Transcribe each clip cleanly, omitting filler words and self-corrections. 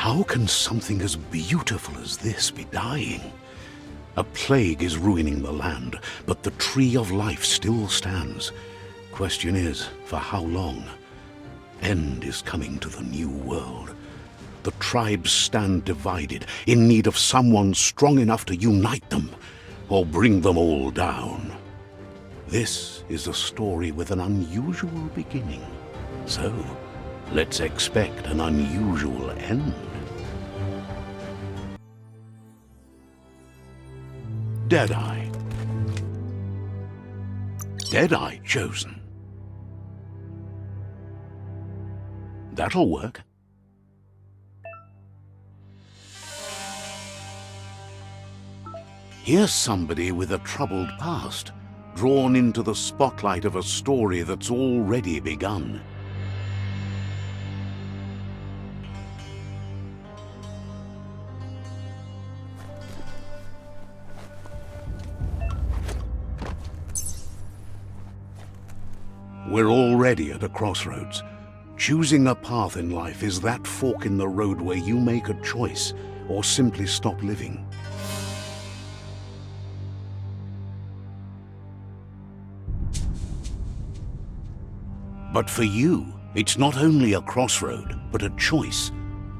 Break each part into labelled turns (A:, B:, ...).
A: How can something as beautiful as this be dying? A plague is ruining the land, but the tree of life still stands. Question is, for how long? End is coming to the new world. The tribes stand divided, in need of someone strong enough to unite them, or bring them all down. This is a story with an unusual beginning. So, let's expect an unusual end. Deadeye. Deadeye chosen. That'll work. Here's somebody with a troubled past, drawn into the spotlight of a story that's already begun. We're already at a crossroads. Choosing a path in life is that fork in the road where you make a choice or simply stop living. But for you, it's not only a crossroad, but a choice.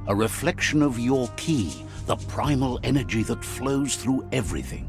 A: A reflection of your key, the primal energy that flows through everything.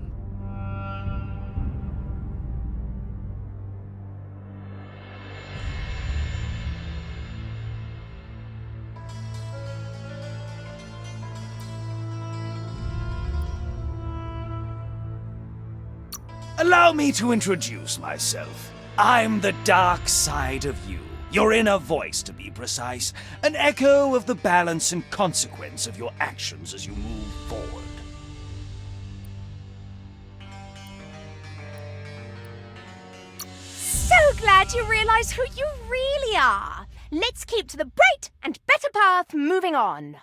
B: Allow me to introduce myself. I'm the dark side of you, your inner voice to be precise, an echo of the balance and consequence of your actions as you move forward.
C: So glad you realize who you really are. Let's keep to the bright and better path moving on.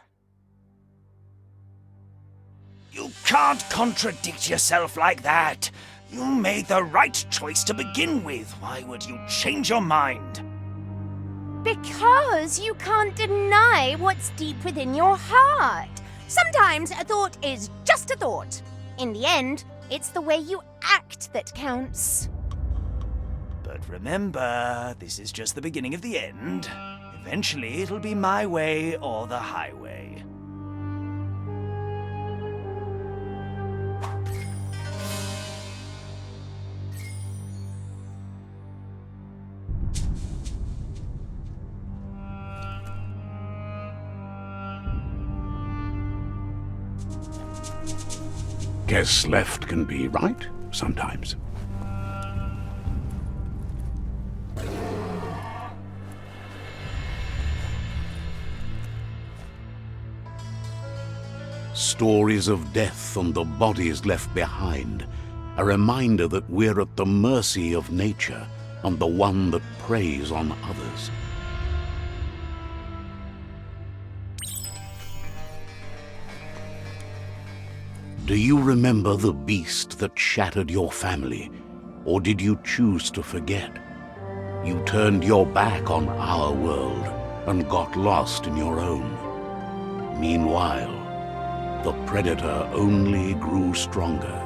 B: You can't contradict yourself like that. You made the right choice to begin with. Why would you change your mind?
C: Because you can't deny what's deep within your heart. Sometimes a thought is just a thought. In the end, it's the way you act that counts.
B: But remember, this is just the beginning of the end. Eventually, it'll be my way or the highway.
A: Guess left can be right, sometimes. Stories of death and the bodies left behind. A reminder that we're at the mercy of nature and the one that preys on others. Do you remember the beast that shattered your family, or did you choose to forget? You turned your back on our world and got lost in your own. Meanwhile, the predator only grew stronger.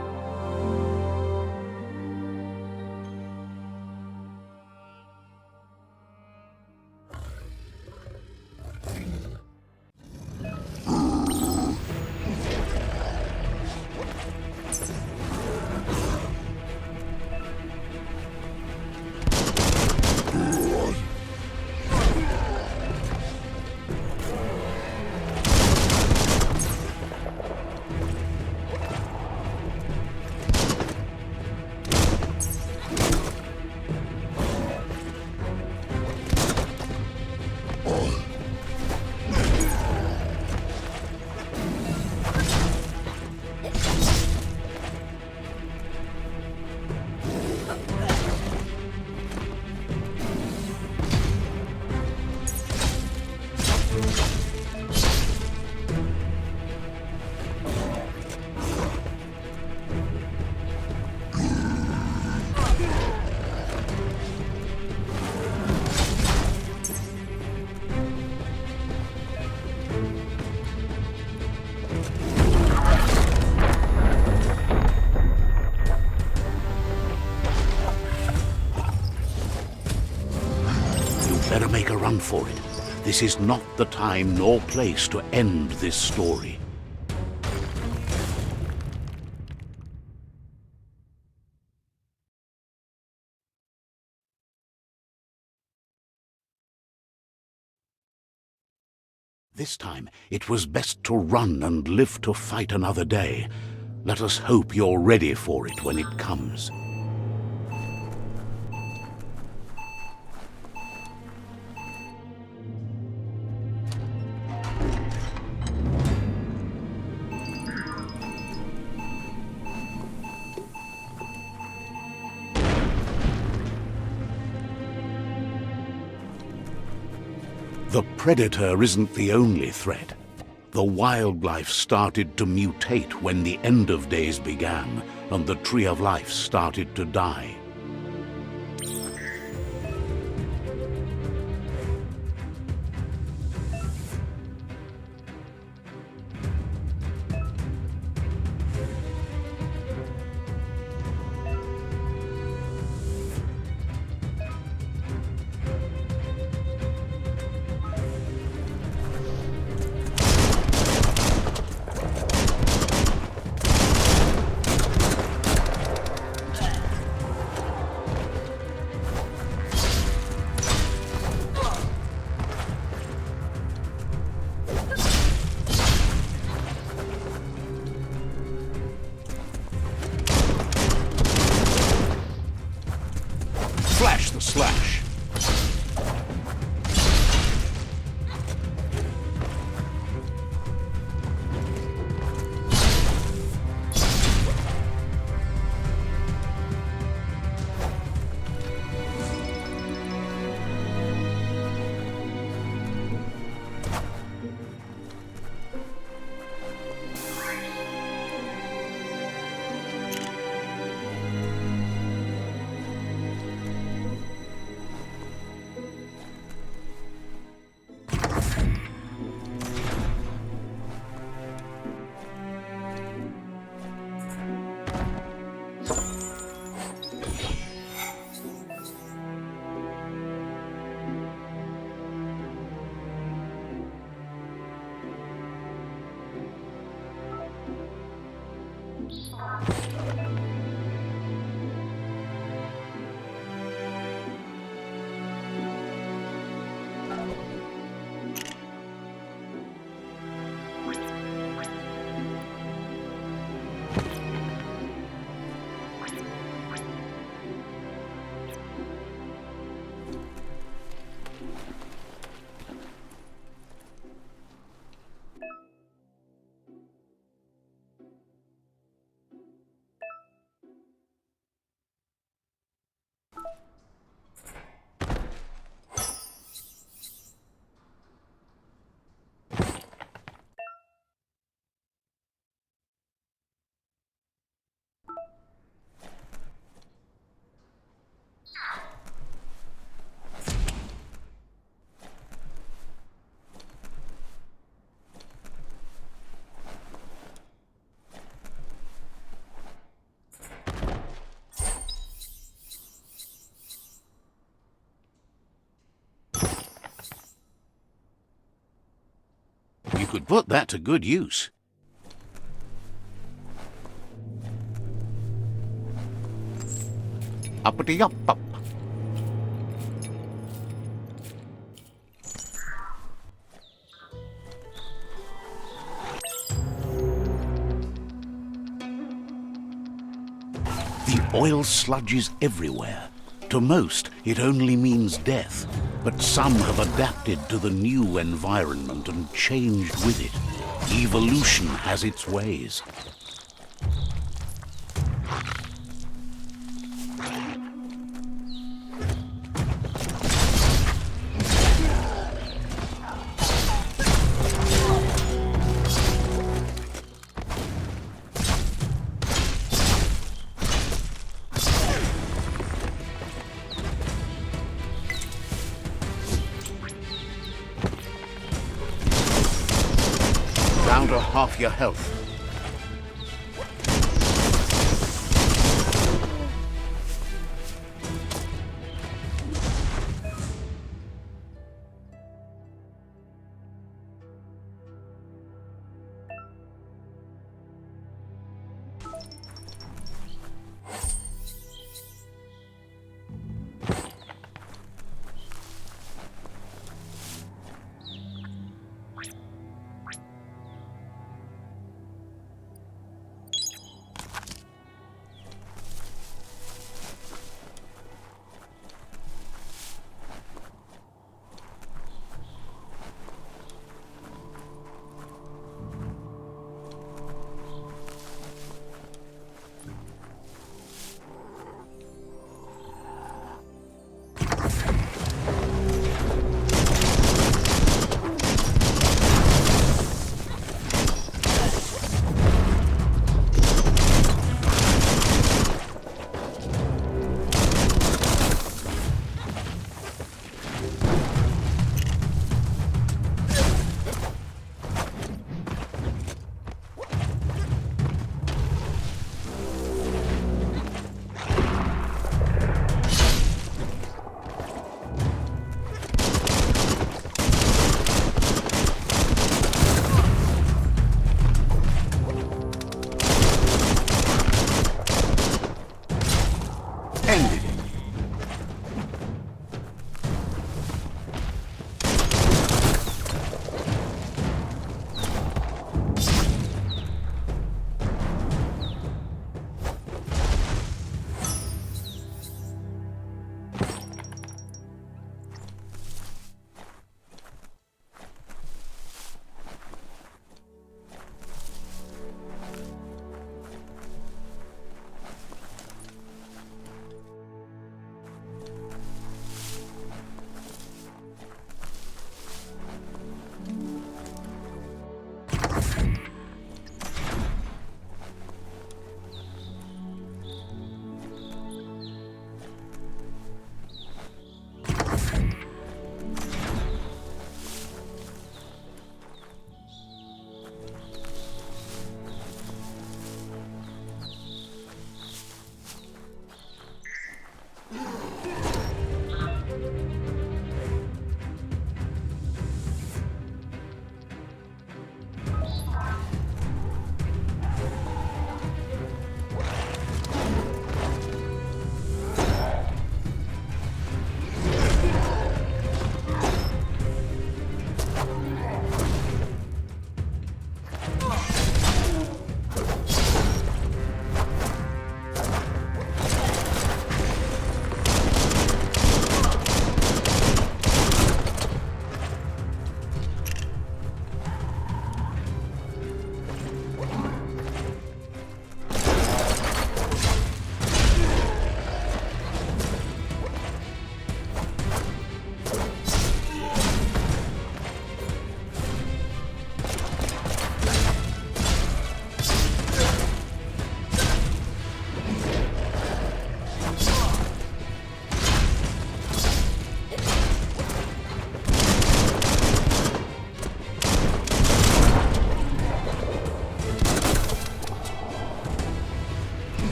A: Better make a run for it. This is not the time nor place to end this story. This time, it was best to run and live to fight another day. Let us hope you're ready for it when it comes. The predator isn't the only threat. The wildlife started to mutate when the end of days began, and the tree of life started to die. Flash the slash. You could put that to good use. Uppity up up. The oil sludge is everywhere. To most, it only means death, but some have adapted to the new environment and changed with it. Evolution has its ways. Down to half your health. Splendid.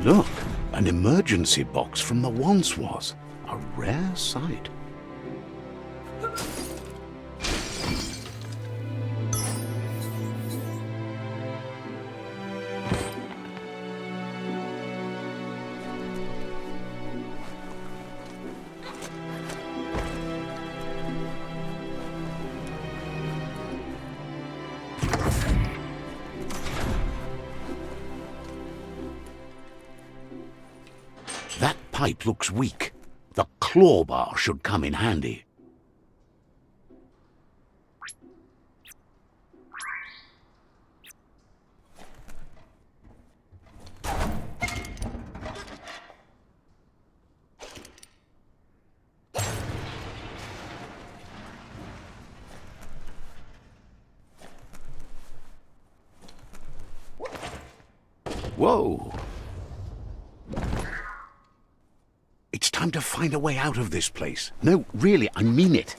A: Look, an emergency box from the once was. A rare sight. That pipe looks weak. The claw bar should come in handy. Whoa. It's time to find a way out of this place. No, really, I mean it.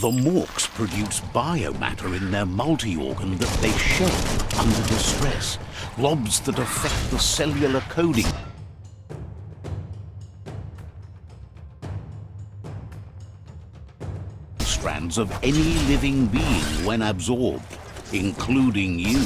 A: The Morks produce biomatter in their multi-organ that they shed under distress, blobs that affect the cellular coding. Strands of any living being when absorbed, including you.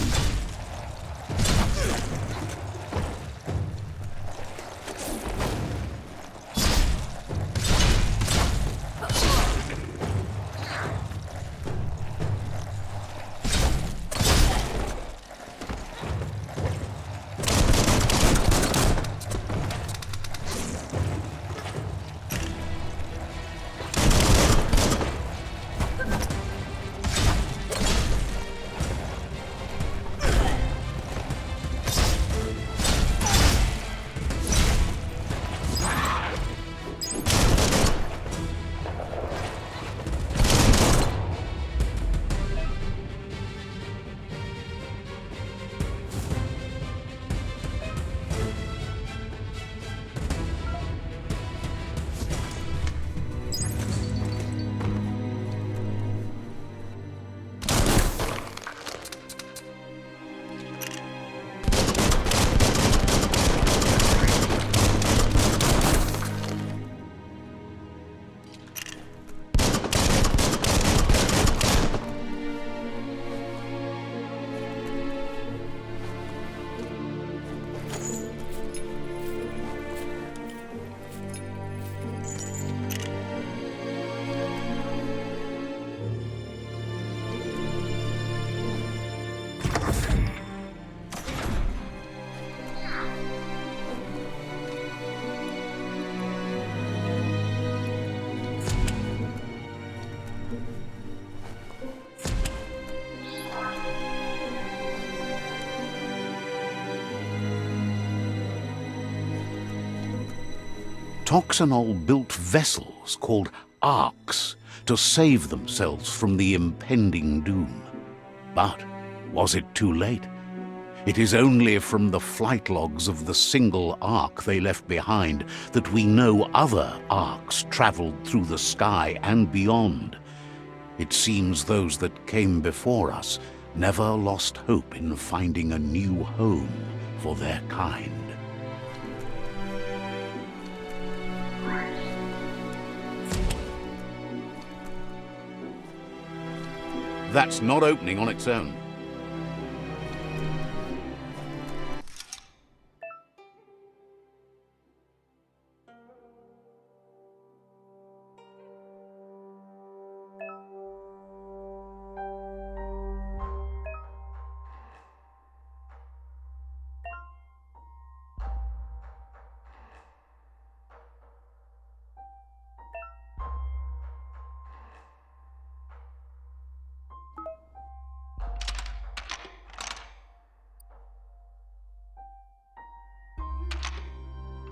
A: Toxanol built vessels called arks to save themselves from the impending doom. But was it too late? It is only from the flight logs of the single ark they left behind that we know other arks traveled through the sky and beyond. It seems those that came before us never lost hope in finding a new home for their kind. That's not opening on its own.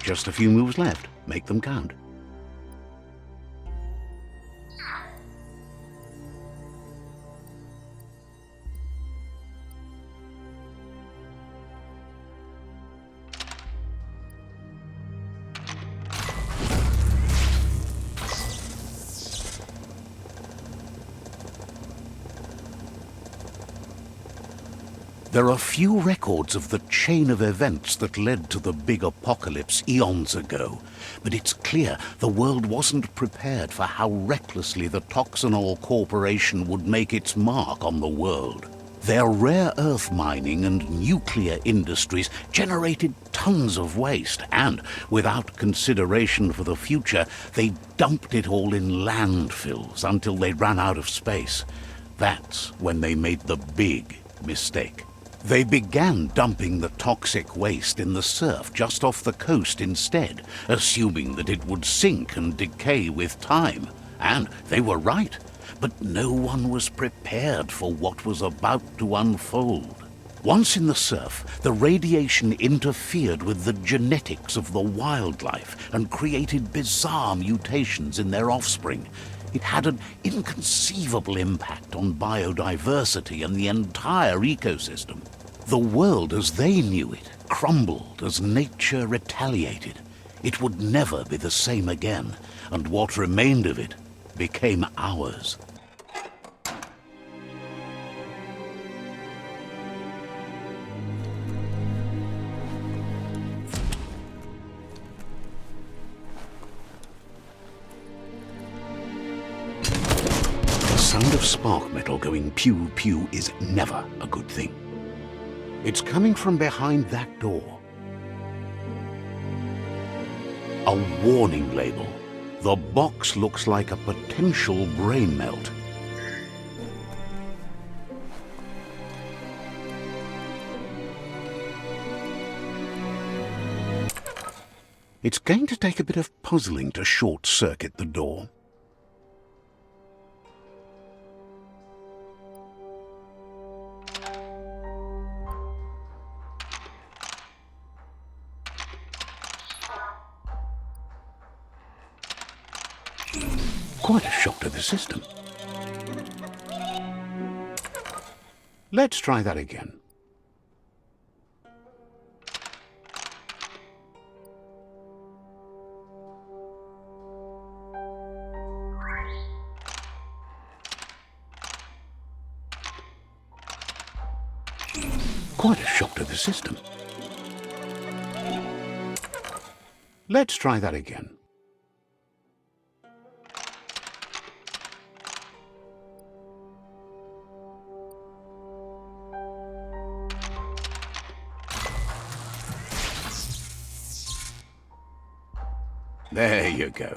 A: Just a few moves left. Make them count. There are few records of the chain of events that led to the big apocalypse eons ago, but it's clear the world wasn't prepared for how recklessly the Toxanol Corporation would make its mark on the world. Their rare earth mining and nuclear industries generated tons of waste, and, without consideration for the future, they dumped it all in landfills until they ran out of space. That's when they made the big mistake. They began dumping the toxic waste in the surf just off the coast instead, assuming that it would sink and decay with time. And they were right. But no one was prepared for what was about to unfold. Once in the surf, the radiation interfered with the genetics of the wildlife and created bizarre mutations in their offspring. It had an inconceivable impact on biodiversity and the entire ecosystem. The world as they knew it crumbled as nature retaliated. It would never be the same again, and what remained of it became ours. The sound of spark metal going pew-pew is never a good thing. It's coming from behind that door. A warning label. The box looks like a potential brain melt. It's going to take a bit of puzzling to short-circuit the door. Quite a shock to the system. Let's try that again. Quite a shock to the system. Let's try that again. There you go.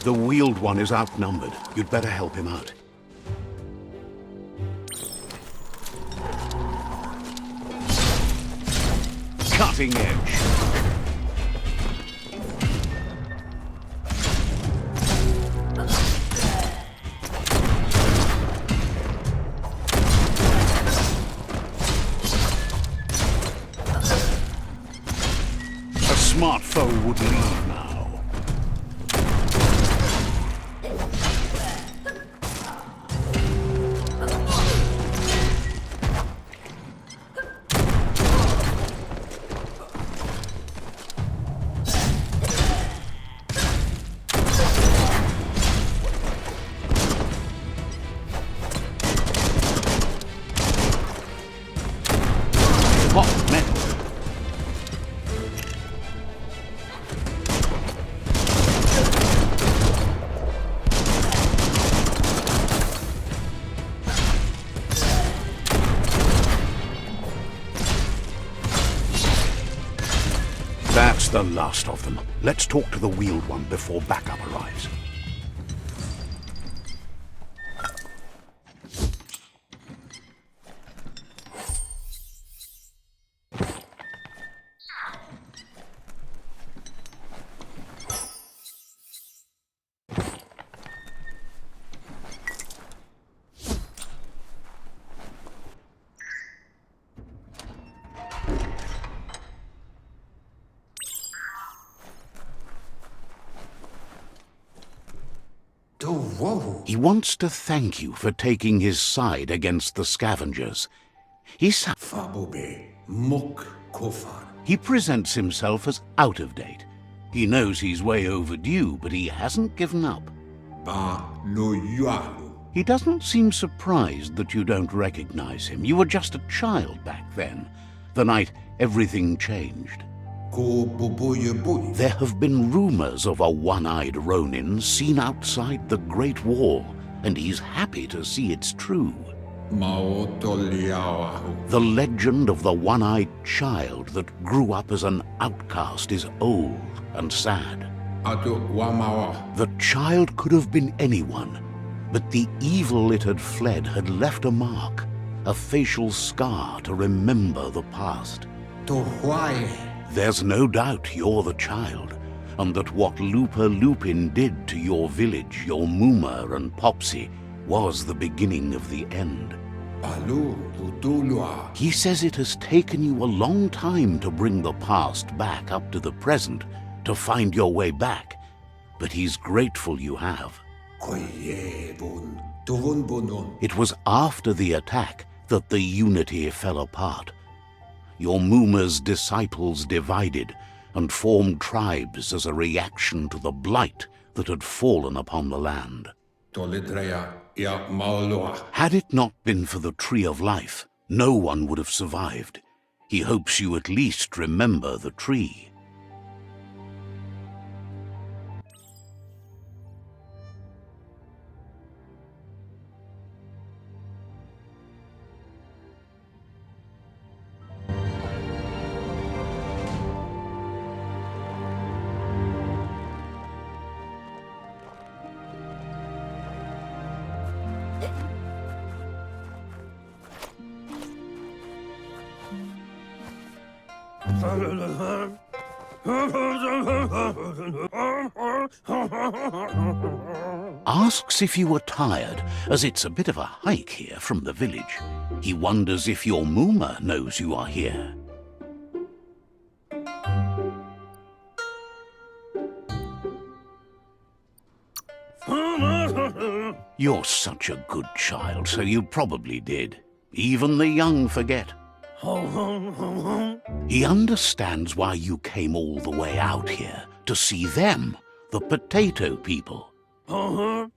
A: The wheeled one is outnumbered. You'd better help him out. Cutting edge. A smart foe would leave now. Hot metal. That's the last of them. Let's talk to the wheeled one before backup arrives. He wants to thank you for taking his side against the scavengers. He presents himself as out of date. He knows he's way overdue, but he hasn't given up. He doesn't seem surprised that you don't recognize him. You were just a child back then, the night everything changed. There have been rumors of a one-eyed Ronin seen outside the Great Wall, and he's happy to see it's true. The legend of the one-eyed child that grew up as an outcast is old and sad. The child could have been anyone, but the evil it had fled had left a mark, a facial scar to remember the past. There's no doubt you're the child, and that what Looper Lupin did to your village, your Muma and Popsy, was the beginning of the end. He says it has taken you a long time to bring the past back up to the present, to find your way back, but he's grateful you have. It was after the attack that the unity fell apart. Your Muma's disciples divided and formed tribes as a reaction to the blight that had fallen upon the land. Had it not been for the Tree of Life, no one would have survived. He hopes you at least remember the tree. Asks if you were tired, as it's a bit of a hike here from the village. He wonders if your Muma knows you are here. You're such a good child, so you probably did. Even the young forget. He understands why you came all the way out here, to see them, the potato people. The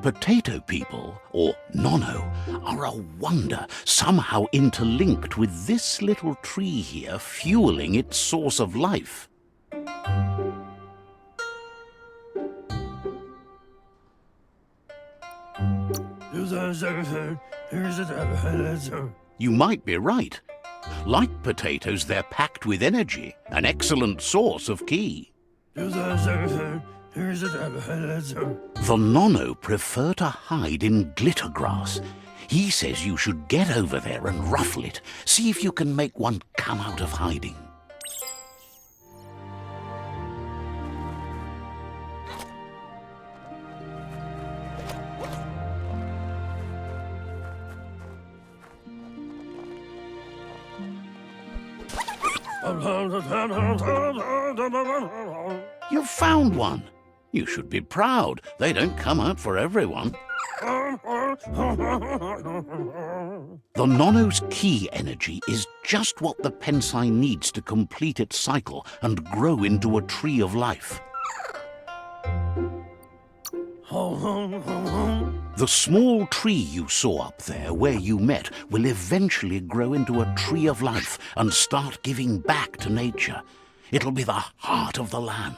A: potato people, or Nono, are a wonder, somehow interlinked with this little tree here fueling its source of life. You might be right. Like potatoes, they're packed with energy, an excellent source of ki. The Nono prefer to hide in glitter grass. He says you should get over there and ruffle it. See if you can make one come out of hiding. You've found one. You should be proud. They don't come out for everyone. The Nono's ki energy is just what the Pensai needs to complete its cycle and grow into a tree of life. The small tree you saw up there where you met will eventually grow into a tree of life and start giving back to nature. It'll be the heart of the land.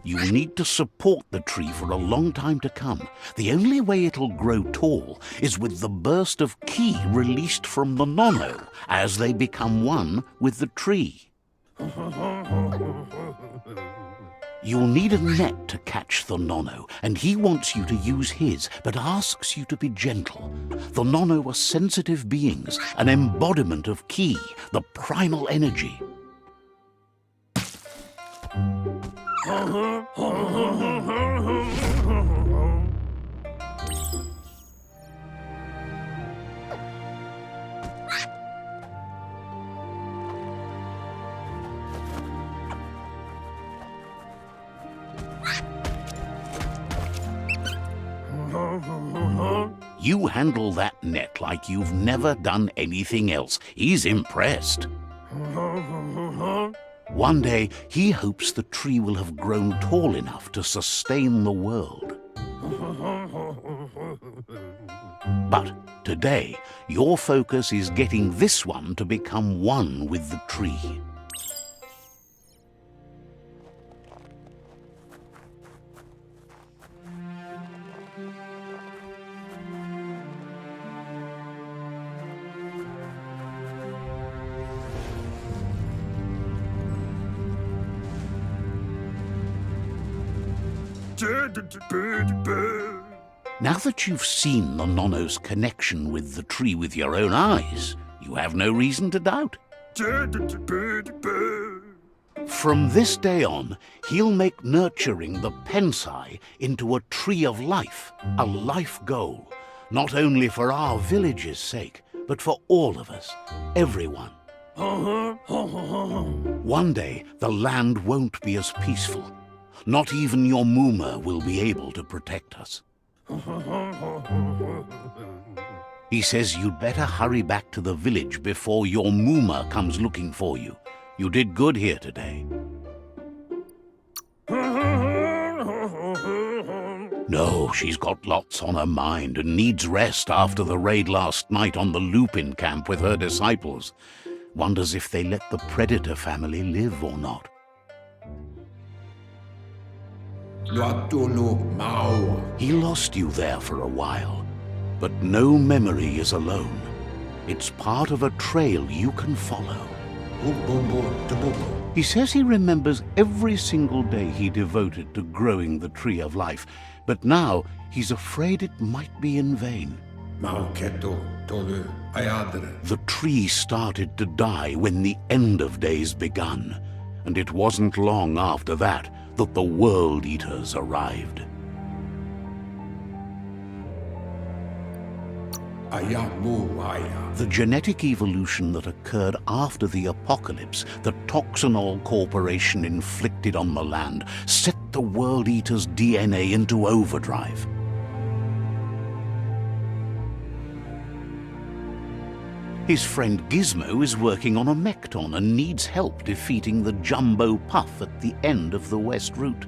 A: You need to support the tree for a long time to come. The only way it'll grow tall is with the burst of ki released from the Nono as they become one with the tree. You'll need a net to catch the Nono, and he wants you to use his, but asks you to be gentle. The Nono are sensitive beings, an embodiment of ki, the primal energy. You handle that net like you've never done anything else. He's impressed. One day, he hopes the tree will have grown tall enough to sustain the world. But today, your focus is getting this one to become one with the tree. Now that you've seen the Nono's connection with the tree with your own eyes, you have no reason to doubt. From this day on, he'll make nurturing the Pensai into a tree of life, a life goal, not only for our village's sake, but for all of us, everyone. One day, the land won't be as peaceful. Not even your Muma will be able to protect us. He says you'd better hurry back to the village before your Muma comes looking for you. You did good here today. No, she's got lots on her mind and needs rest after the raid last night on the Lupin camp with her disciples. Wonders if they let the Predator family live or not. He lost you there for a while, but no memory is alone. It's part of a trail you can follow. He says he remembers every single day he devoted to growing the Tree of Life, but now he's afraid it might be in vain. The tree started to die when the end of days begun, and it wasn't long after that that the World Eaters arrived. The genetic evolution that occurred after the apocalypse that Toxanol Corporation inflicted on the land set the World Eaters' DNA into overdrive. His friend Gizmo is working on a Mekton and needs help defeating the Jumbo Puff at the end of the West Route.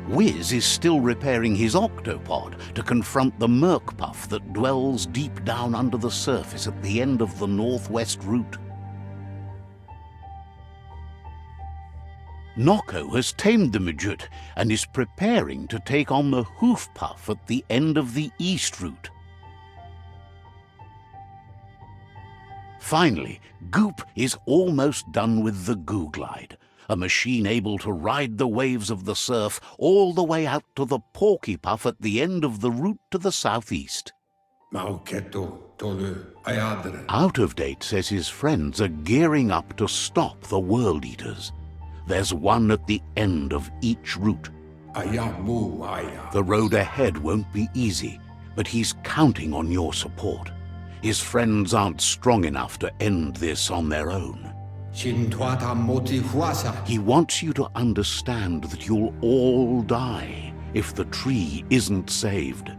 A: Wiz is still repairing his octopod to confront the Merc Puff that dwells deep down under the surface at the end of the Northwest Route. Nocco has tamed the Midget and is preparing to take on the Hoof Puff at the end of the East Route. Finally, Goop is almost done with the Googlide, a machine able to ride the waves of the surf all the way out to the Porky Puff at the end of the route to the southeast. Out of Date says his friends are gearing up to stop the World Eaters. There's one at the end of each route. The road ahead won't be easy, but he's counting on your support. His friends aren't strong enough to end this on their own. He wants you to understand that you'll all die if the tree isn't saved.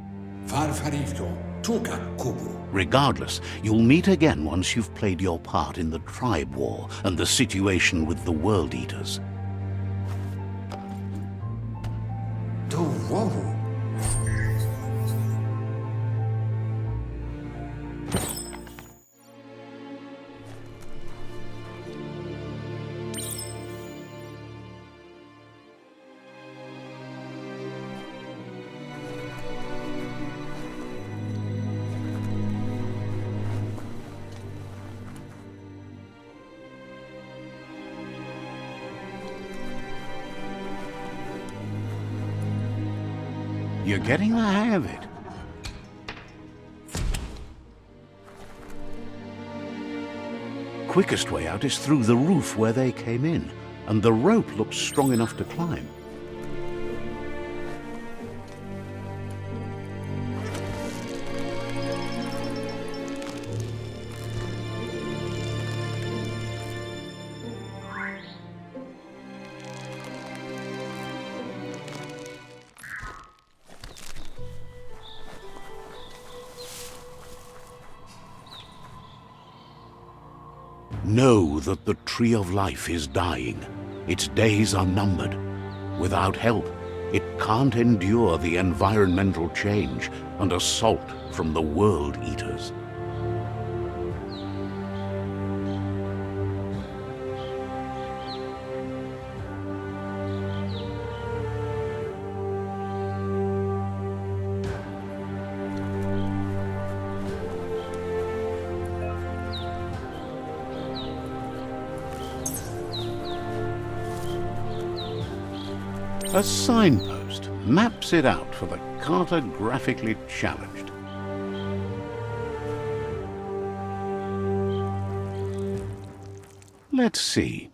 A: Regardless, you'll meet again once you've played your part in the tribe war and the situation with the World Eaters. You're getting the hang of it. Quickest way out is through the roof where they came in, and the rope looks strong enough to climb. Know that the Tree of Life is dying. Its days are numbered. Without help, it can't endure the environmental change and assault from the World Eaters. A signpost maps it out for the cartographically challenged. Let's see.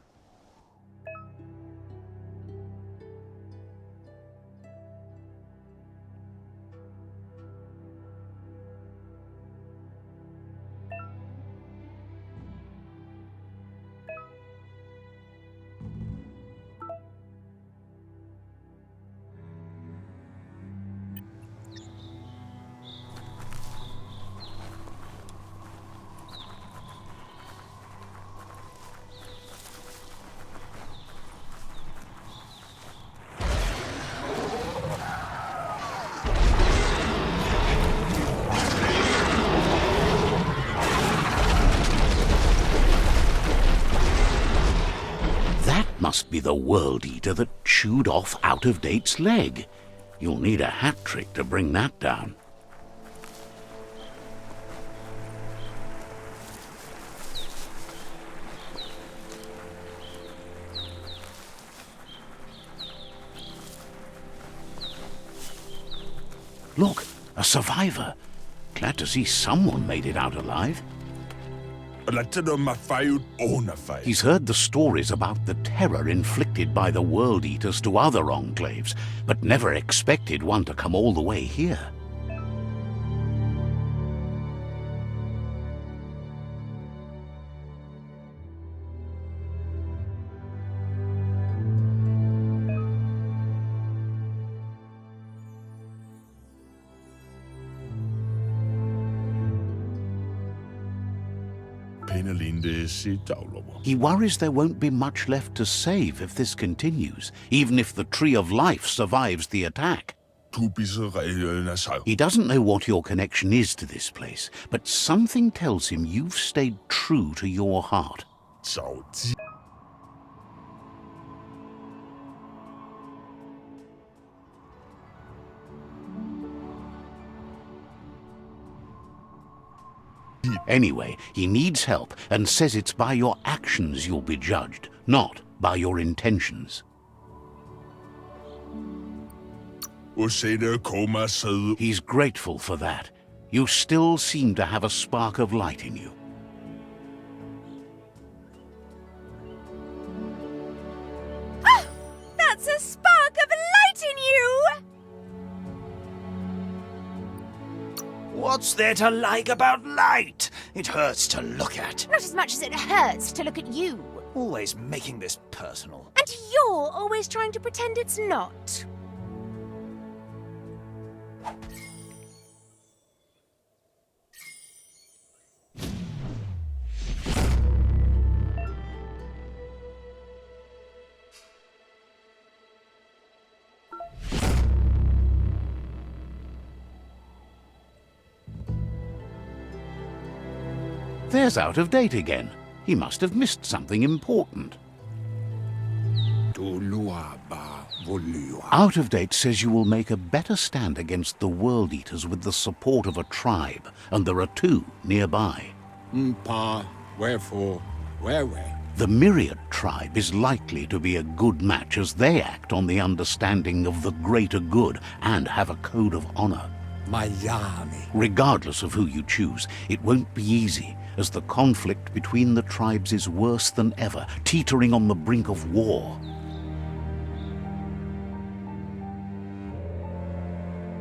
A: Must be the World Eater that chewed off Out-of-Date's leg. You'll need a hat trick to bring that down. Look, a survivor. Glad to see someone made it out alive. He's heard the stories about the terror inflicted by the World Eaters to other enclaves, but never expected one to come all the way here. He worries there won't be much left to save if this continues, even if the Tree of Life survives the attack. He doesn't know what your connection is to this place, but something tells him you've stayed true to your heart. Anyway, he needs help and says it's by your actions you'll be judged, not by your intentions. He's grateful for that. You still seem to have a spark of light in you.
C: Ah! That's a spark of light in you!
B: What's there to like about light? It hurts to look at.
C: Not as much as it hurts to look at you.
B: Always making this personal.
C: And you're always trying to pretend it's not.
A: There's Out-of-Date again. He must have missed something important. Out-of-Date says you will make a better stand against the World Eaters with the support of a tribe, and there are two nearby.
D: Wherefore, where?
A: The Myriad tribe is likely to be a good match as they act on the understanding of the greater good and have a code of honor.
D: Miami.
A: Regardless of who you choose, it won't be easy, as the conflict between the tribes is worse than ever, teetering on the brink of war.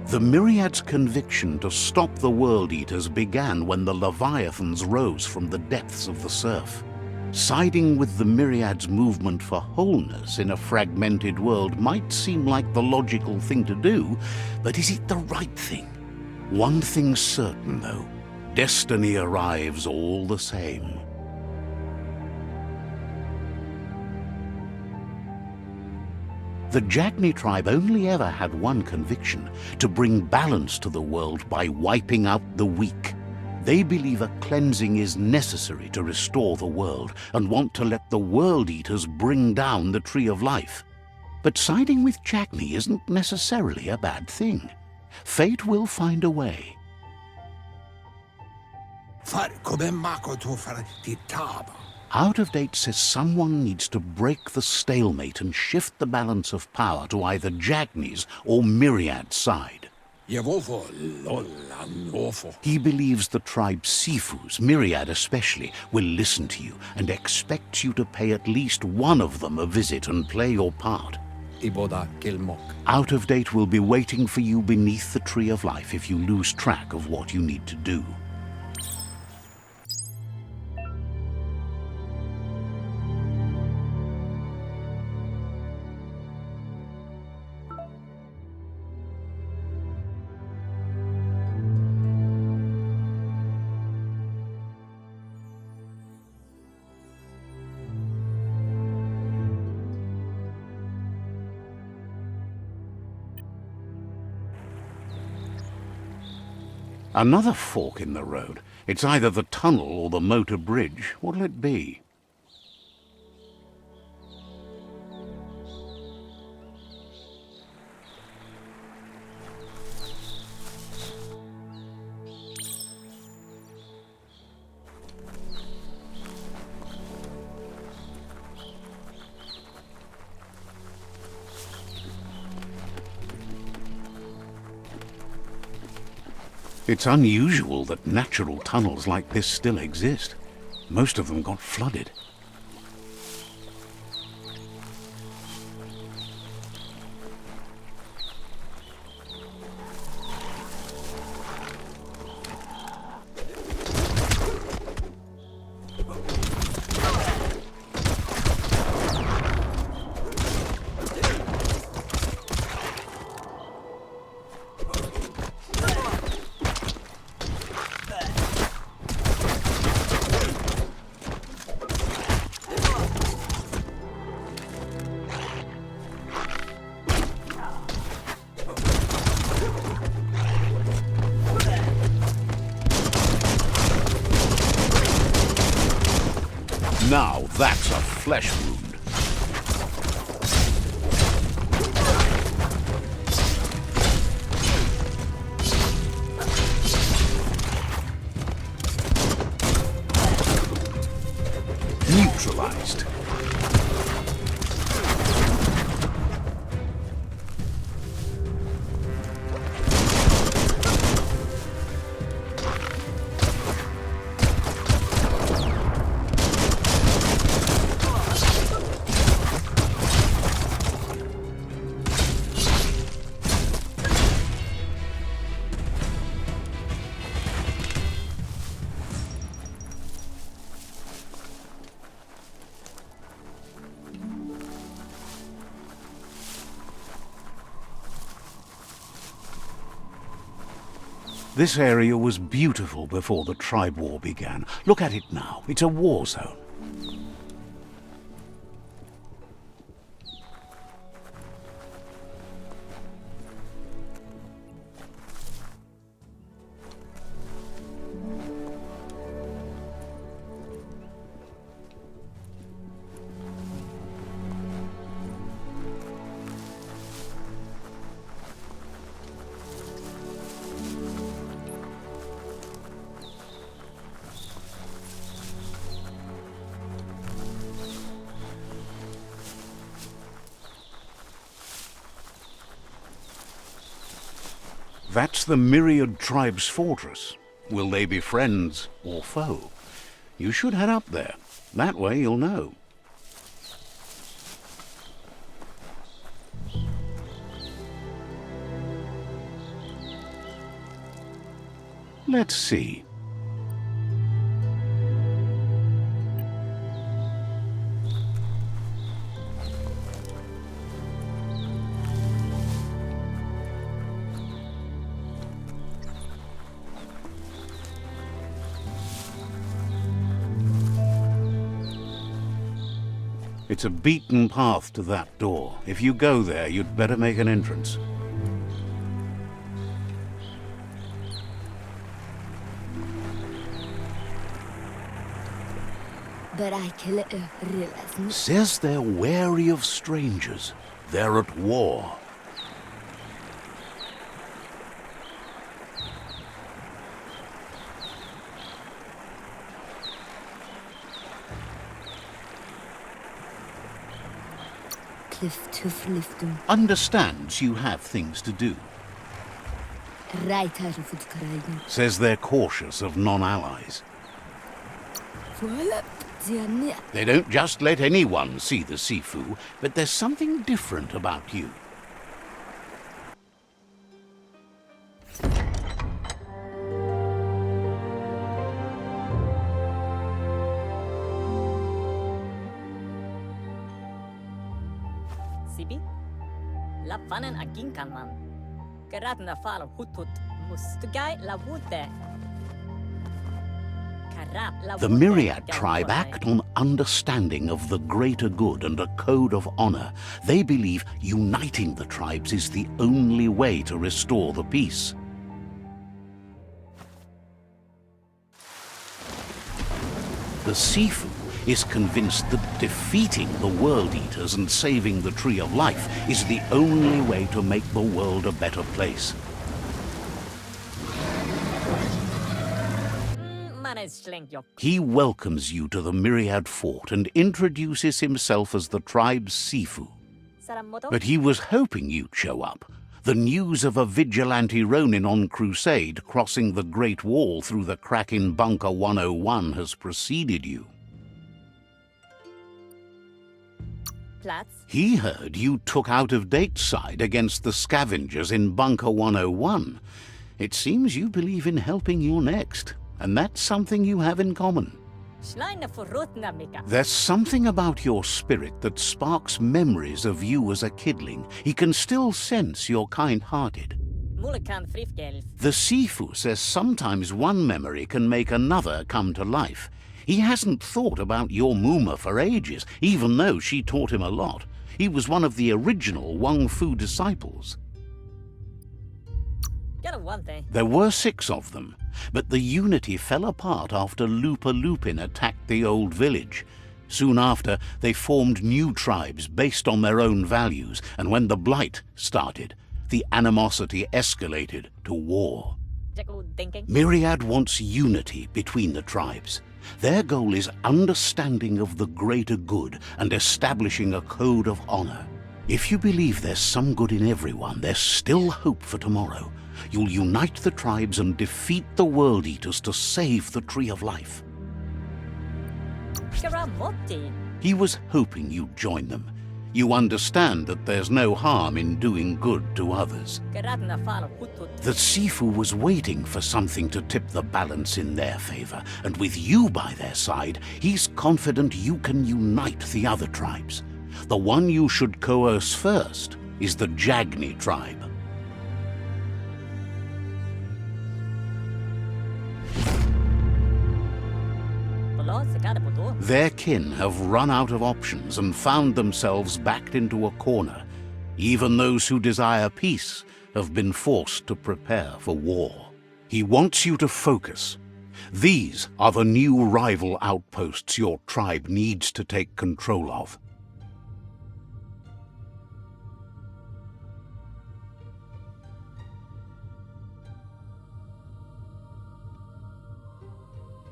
A: The Myriad's conviction to stop the World Eaters began when the Leviathans rose from the depths of the surf. Siding with the Myriad's movement for wholeness in a fragmented world might seem like the logical thing to do, but is it the right thing? One thing's certain, though. Destiny arrives all the same. The Jagni tribe only ever had one conviction: to bring balance to the world by wiping out the weak. They believe a cleansing is necessary to restore the world and want to let the World Eaters bring down the Tree of Life. But siding with Jagni isn't necessarily a bad thing. Fate will find a way. Out of Date says someone needs to break the stalemate and shift the balance of power to either Jagni's or Myriad's side.
D: Yevofo lola nofo.
A: He believes the tribe Sifus, Myriad especially, will listen to you and expects you to pay at least one of them a visit and play your part.
D: Iboda kilmok.
A: Out of Date will be waiting for you beneath the Tree of Life if you lose track of what you need to do. Another fork in the road. It's either the tunnel or the motor bridge. What'll it be? It's unusual that natural tunnels like this still exist. Most of them got flooded. Now that's a flesh wound. Neutralized. This area was beautiful before the tribe war began. Look at it now. It's a war zone. That's the Myriad tribe's fortress. Will they be friends or foe? You should head up there. That way you'll know. Let's see. It's a beaten path to that door. If you go there, you'd better make an entrance. Says they're wary of strangers. They're at war. Understands you have things to do. Says they're cautious of non-allies. They don't just let anyone see the Sifu, but there's something different about you.
E: Sibi? La vanen agin kan man. Geradna fal hutut mustugai la wute.
A: The Myriad tribe act on understanding of the greater good and a code of honor. They believe uniting the tribes is the only way to restore the peace. The Sifu is convinced that defeating the World Eaters and saving the Tree of Life is the only way to make the world a better place. He welcomes you to the Myriad Fort and introduces himself as the tribe's Sifu. But he was hoping you'd show up. The news of a vigilante Ronin on crusade crossing the Great Wall through the crack in Bunker 101 has preceded you. He heard you took out-of-date side against the scavengers in Bunker 101. It seems you believe in helping your next. And that's something you have in common. There's something about your spirit that sparks memories of you as a kidling. He can still sense you're kind-hearted. The Sifu says sometimes one memory can make another come to life. He hasn't thought about your Muma for ages, even though she taught him a lot. He was one of the original Wang Fu disciples. There were 6 of them, but the unity fell apart after Lupa Lupin attacked the old village. Soon after, they formed new tribes based on their own values, and when the Blight started, the animosity escalated to war. Myriad wants unity between the tribes. Their goal is understanding of the greater good and establishing a code of honor. If you believe there's some good in everyone, there's still hope for tomorrow. You'll unite the tribes and defeat the World Eaters to save the Tree of Life. He was hoping you'd join them. You understand that there's no harm in doing good to others. The Sifu was waiting for something to tip the balance in their favor, and with you by their side, he's confident you can unite the other tribes. The one you should coerce first is the Jagni tribe. Their kin have run out of options and found themselves backed into a corner. Even those who desire peace have been forced to prepare for war. He wants you to focus. These are the new rival outposts your tribe needs to take control of.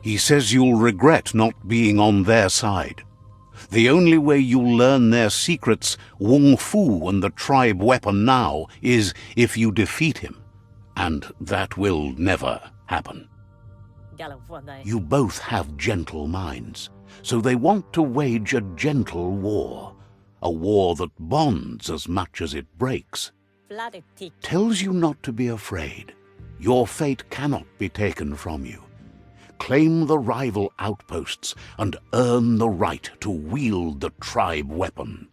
A: He says you'll regret not being on their side. The only way you'll learn their secrets, Wung Fu and the tribe weapon now, is if you defeat him. And that will never happen. You both have gentle minds, so they want to wage a gentle war. A war that bonds as much as it breaks. Tells you not to be afraid. Your fate cannot be taken from you. Claim the rival outposts and earn the right to wield the tribe weapon.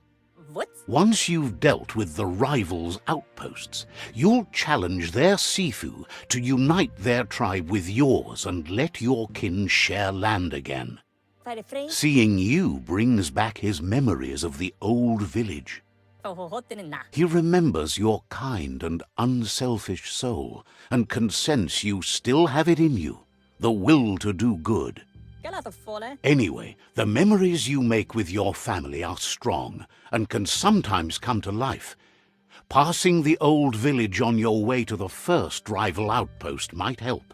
A: Once you've dealt with the rivals' outposts, you'll challenge their Sifu to unite their tribe with yours and let your kin share land again. Seeing you brings back his memories of the old village. He remembers your kind and unselfish soul and can sense you still have it in you. The will to do good. Anyway, the memories you make with your family are strong and can sometimes come to life. Passing the old village on your way to the first rival outpost might help.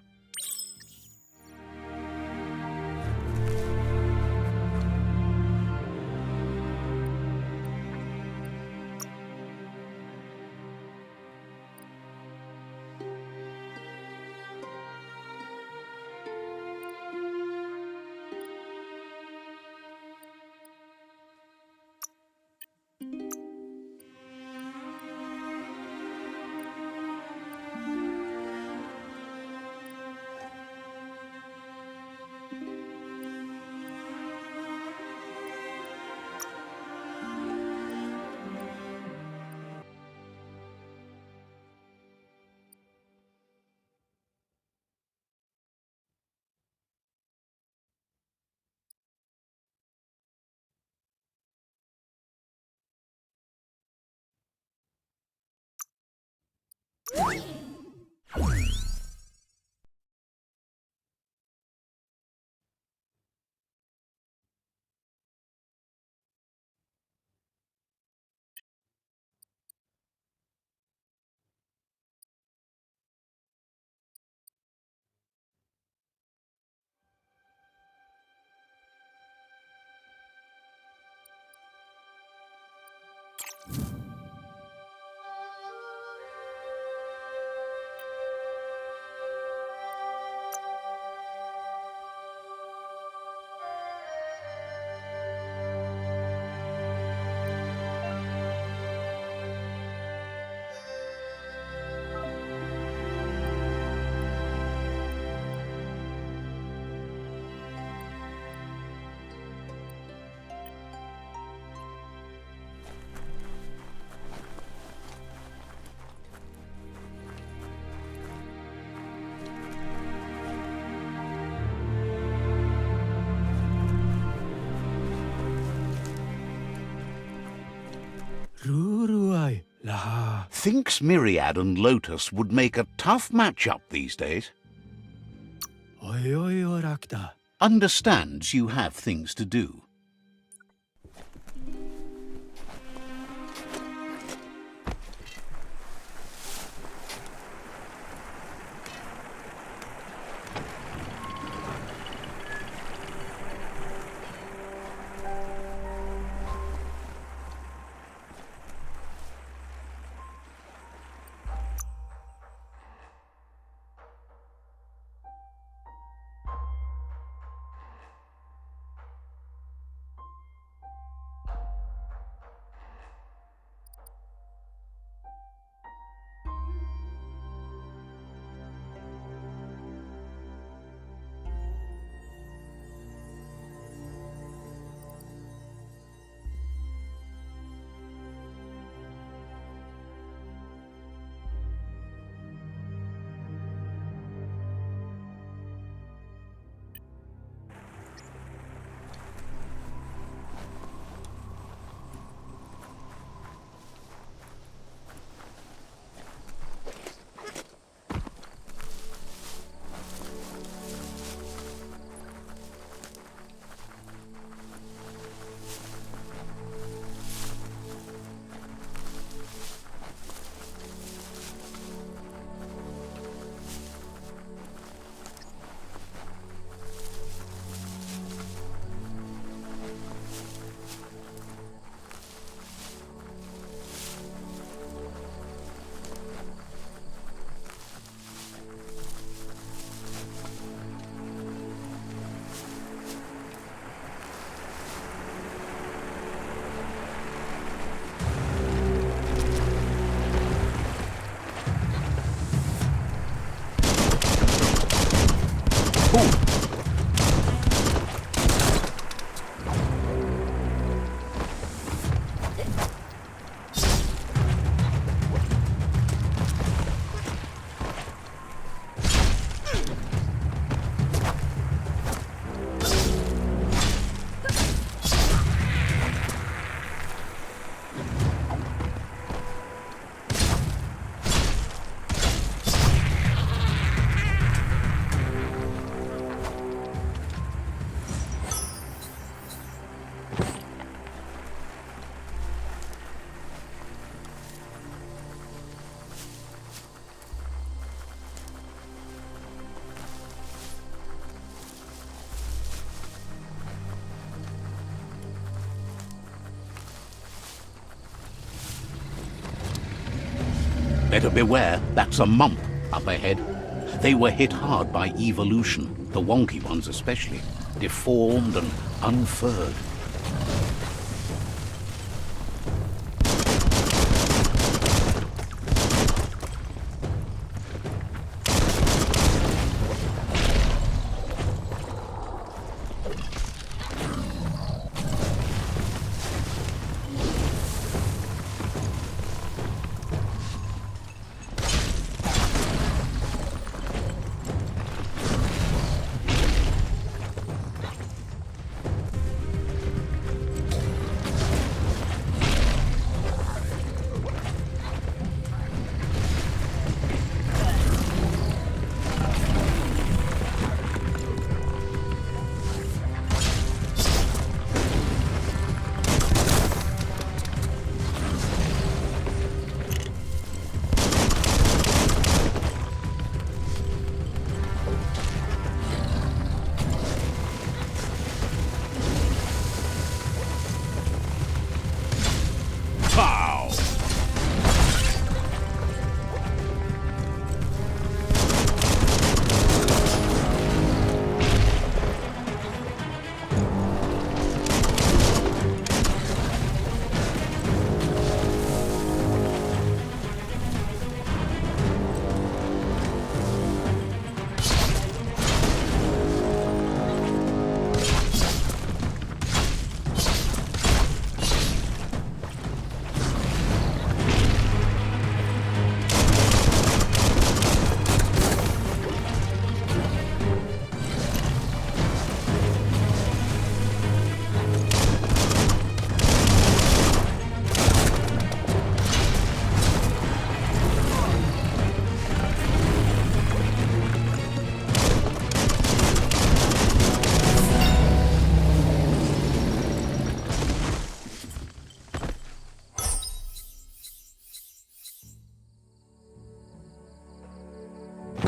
D: Ruruai laha.
A: Thinks Myriad and Lotus would make a tough match-up these days.
D: Oi oi orakta.
A: Understands you have things to do. Better beware, that's a mump up ahead. They were hit hard by evolution, the wonky ones especially, deformed and unfurred.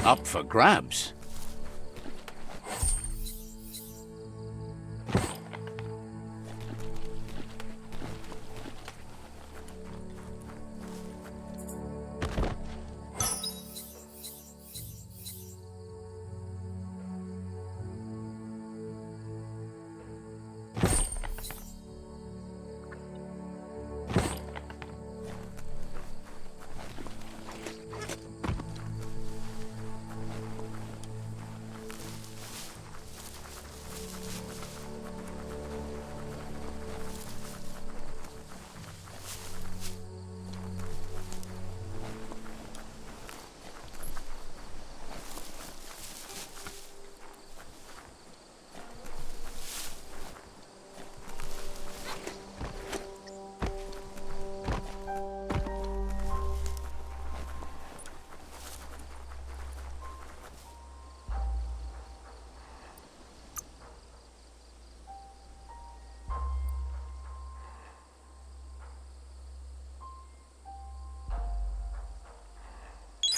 A: Up for grabs.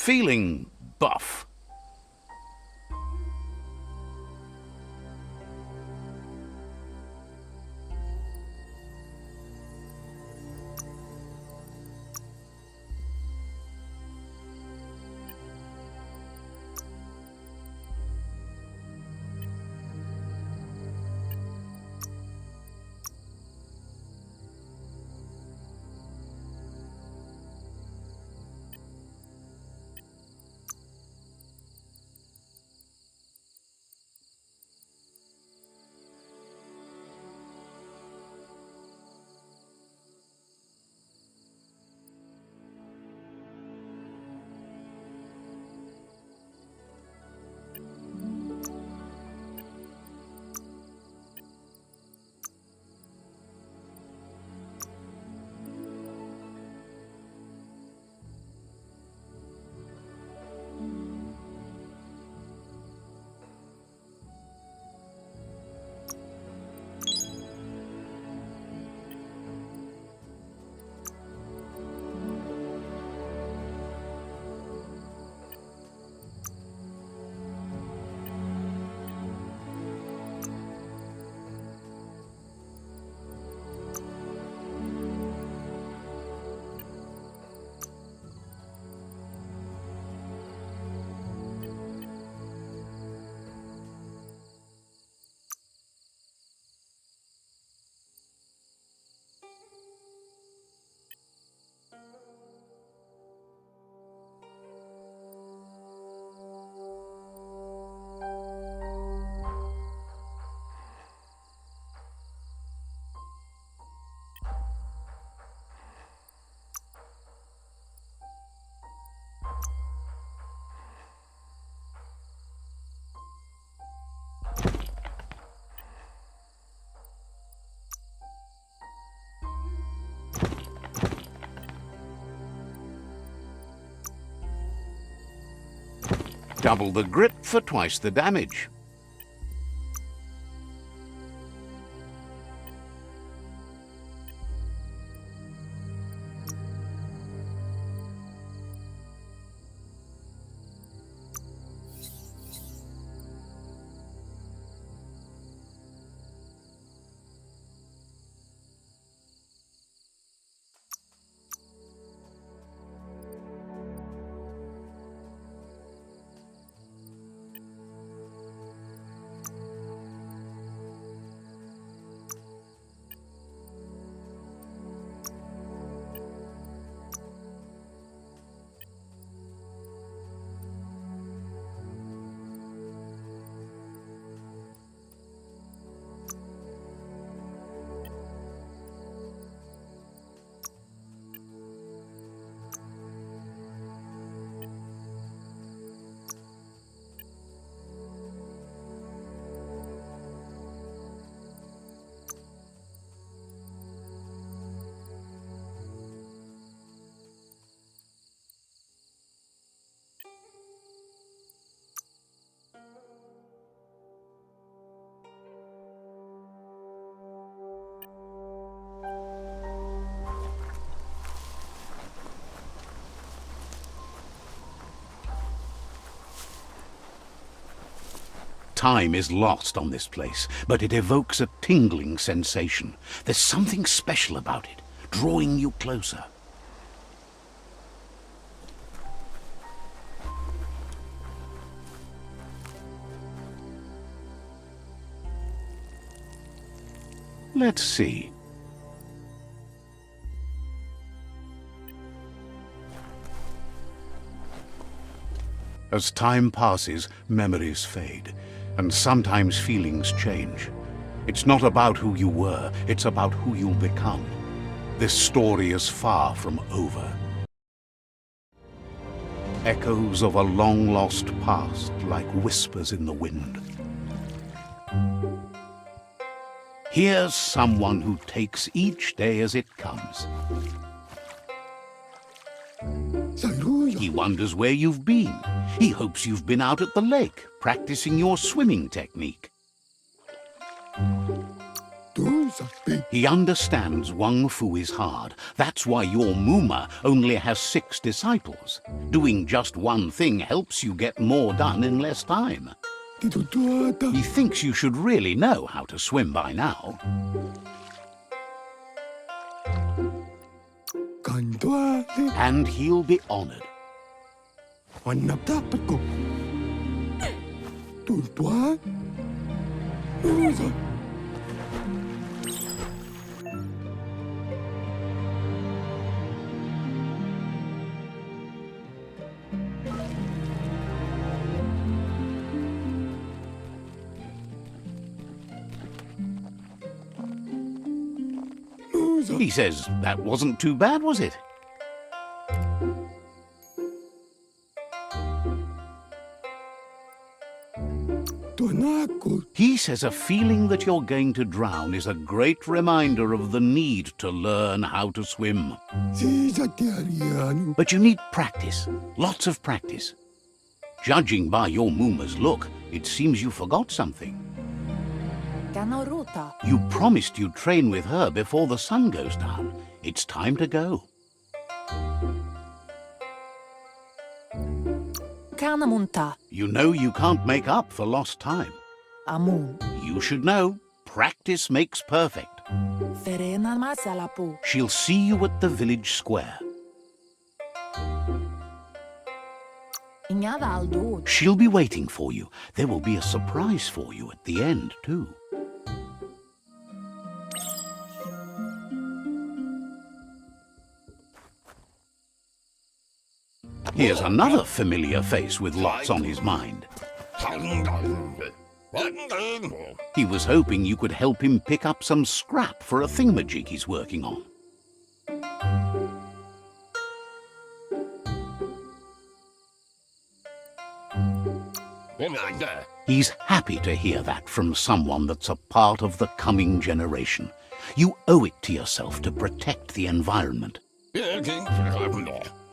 A: Feeling buff. Double the grip for twice the damage. Time is lost on this place, but it evokes a tingling sensation. There's something special about it, drawing you closer. Let's see. As time passes, memories fade, and sometimes feelings change. It's not about who you were, it's about who you'll become. This story is far from over. Echoes of a long-lost past, like whispers in the wind. Here's someone who takes each day as it comes. He wonders where you've been. He hopes you've been out at the lake, practicing your swimming technique. He understands Wang Fu is hard. That's why your Muma only has 6 disciples. Doing just one thing helps you get more done in less time. He thinks you should really know how to swim by now. And he'll be honored. He says that wasn't too bad, was it? He says a feeling that you're going to drown is a great reminder of the need to learn how to swim. But you need practice, lots of practice. Judging by your Muma's look, it seems you forgot something. You promised you'd train with her before the sun goes down. It's time to go. You know you can't make up for lost time. You should know, practice makes perfect. She'll see you at the village square. She'll be waiting for you. There will be a surprise for you at the end, too. Here's another familiar face with lots on his mind. He was hoping you could help him pick up some scrap for a thingamajig he's working on. He's happy to hear that from someone that's a part of the coming generation. You owe it to yourself to protect the environment.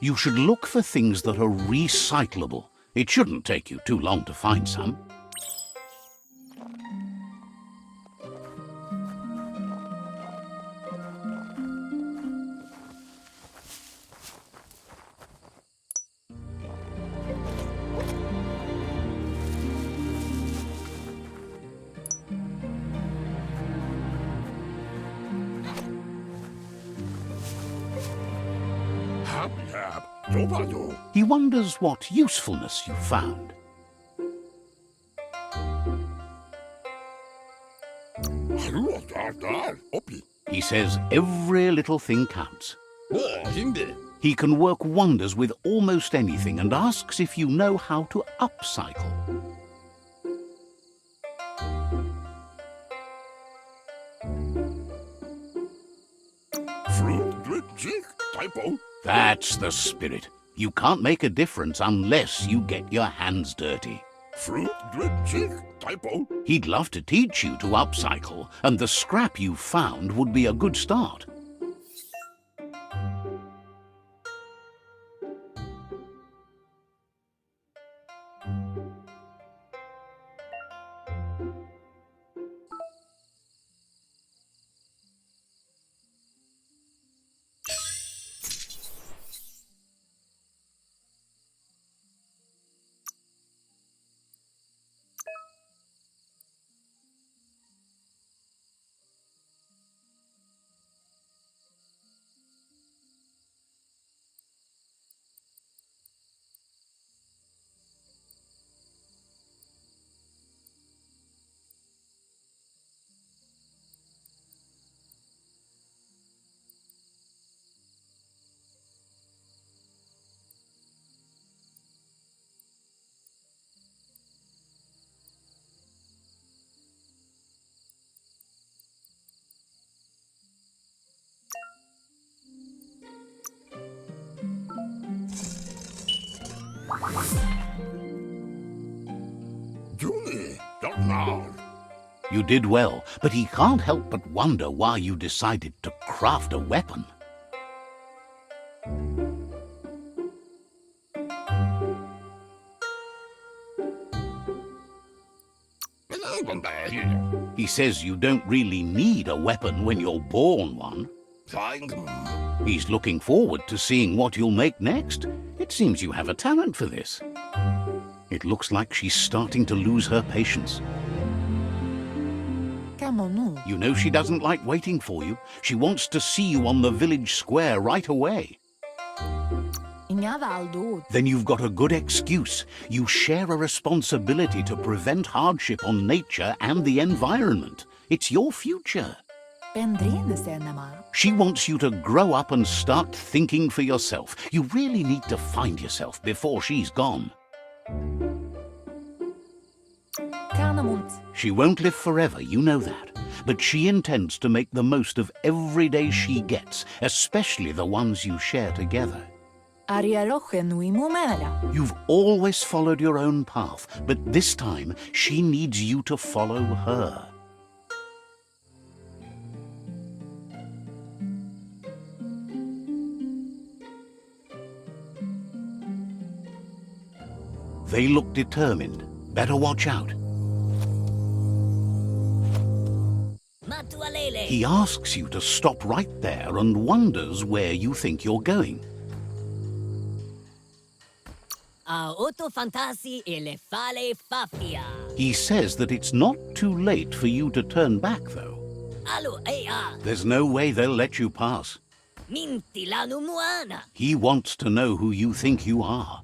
A: You should look for things that are recyclable. It shouldn't take you too long to find some. He wonders what usefulness you found. He says every little thing counts. He can work wonders with almost anything and asks if you know how to upcycle. That's the spirit. You can't make a difference unless you get your hands dirty. He'd love to teach you to upcycle, and the scrap you found would be a good start. You did well, but he can't help but wonder why you decided to craft a weapon. He says you don't really need a weapon when you're born one. He's looking forward to seeing what you'll make next. It seems you have a talent for this. It looks like she's starting to lose her patience. You know she doesn't like waiting for you. She wants to see you on the village square right away. Then you've got a good excuse. You share a responsibility to prevent hardship on nature and the environment. It's your future. She wants you to grow up and start thinking for yourself. You really need to find yourself before she's gone. She won't live forever, you know that. But she intends to make the most of every day she gets, especially the ones you share together. You've always followed your own path, but this time she needs you to follow her. They look determined. Better watch out. He asks you to stop right there and wonders where you think you're going. He says that it's not too late for you to turn back, though. There's no way they'll let you pass. He wants to know who you think you are.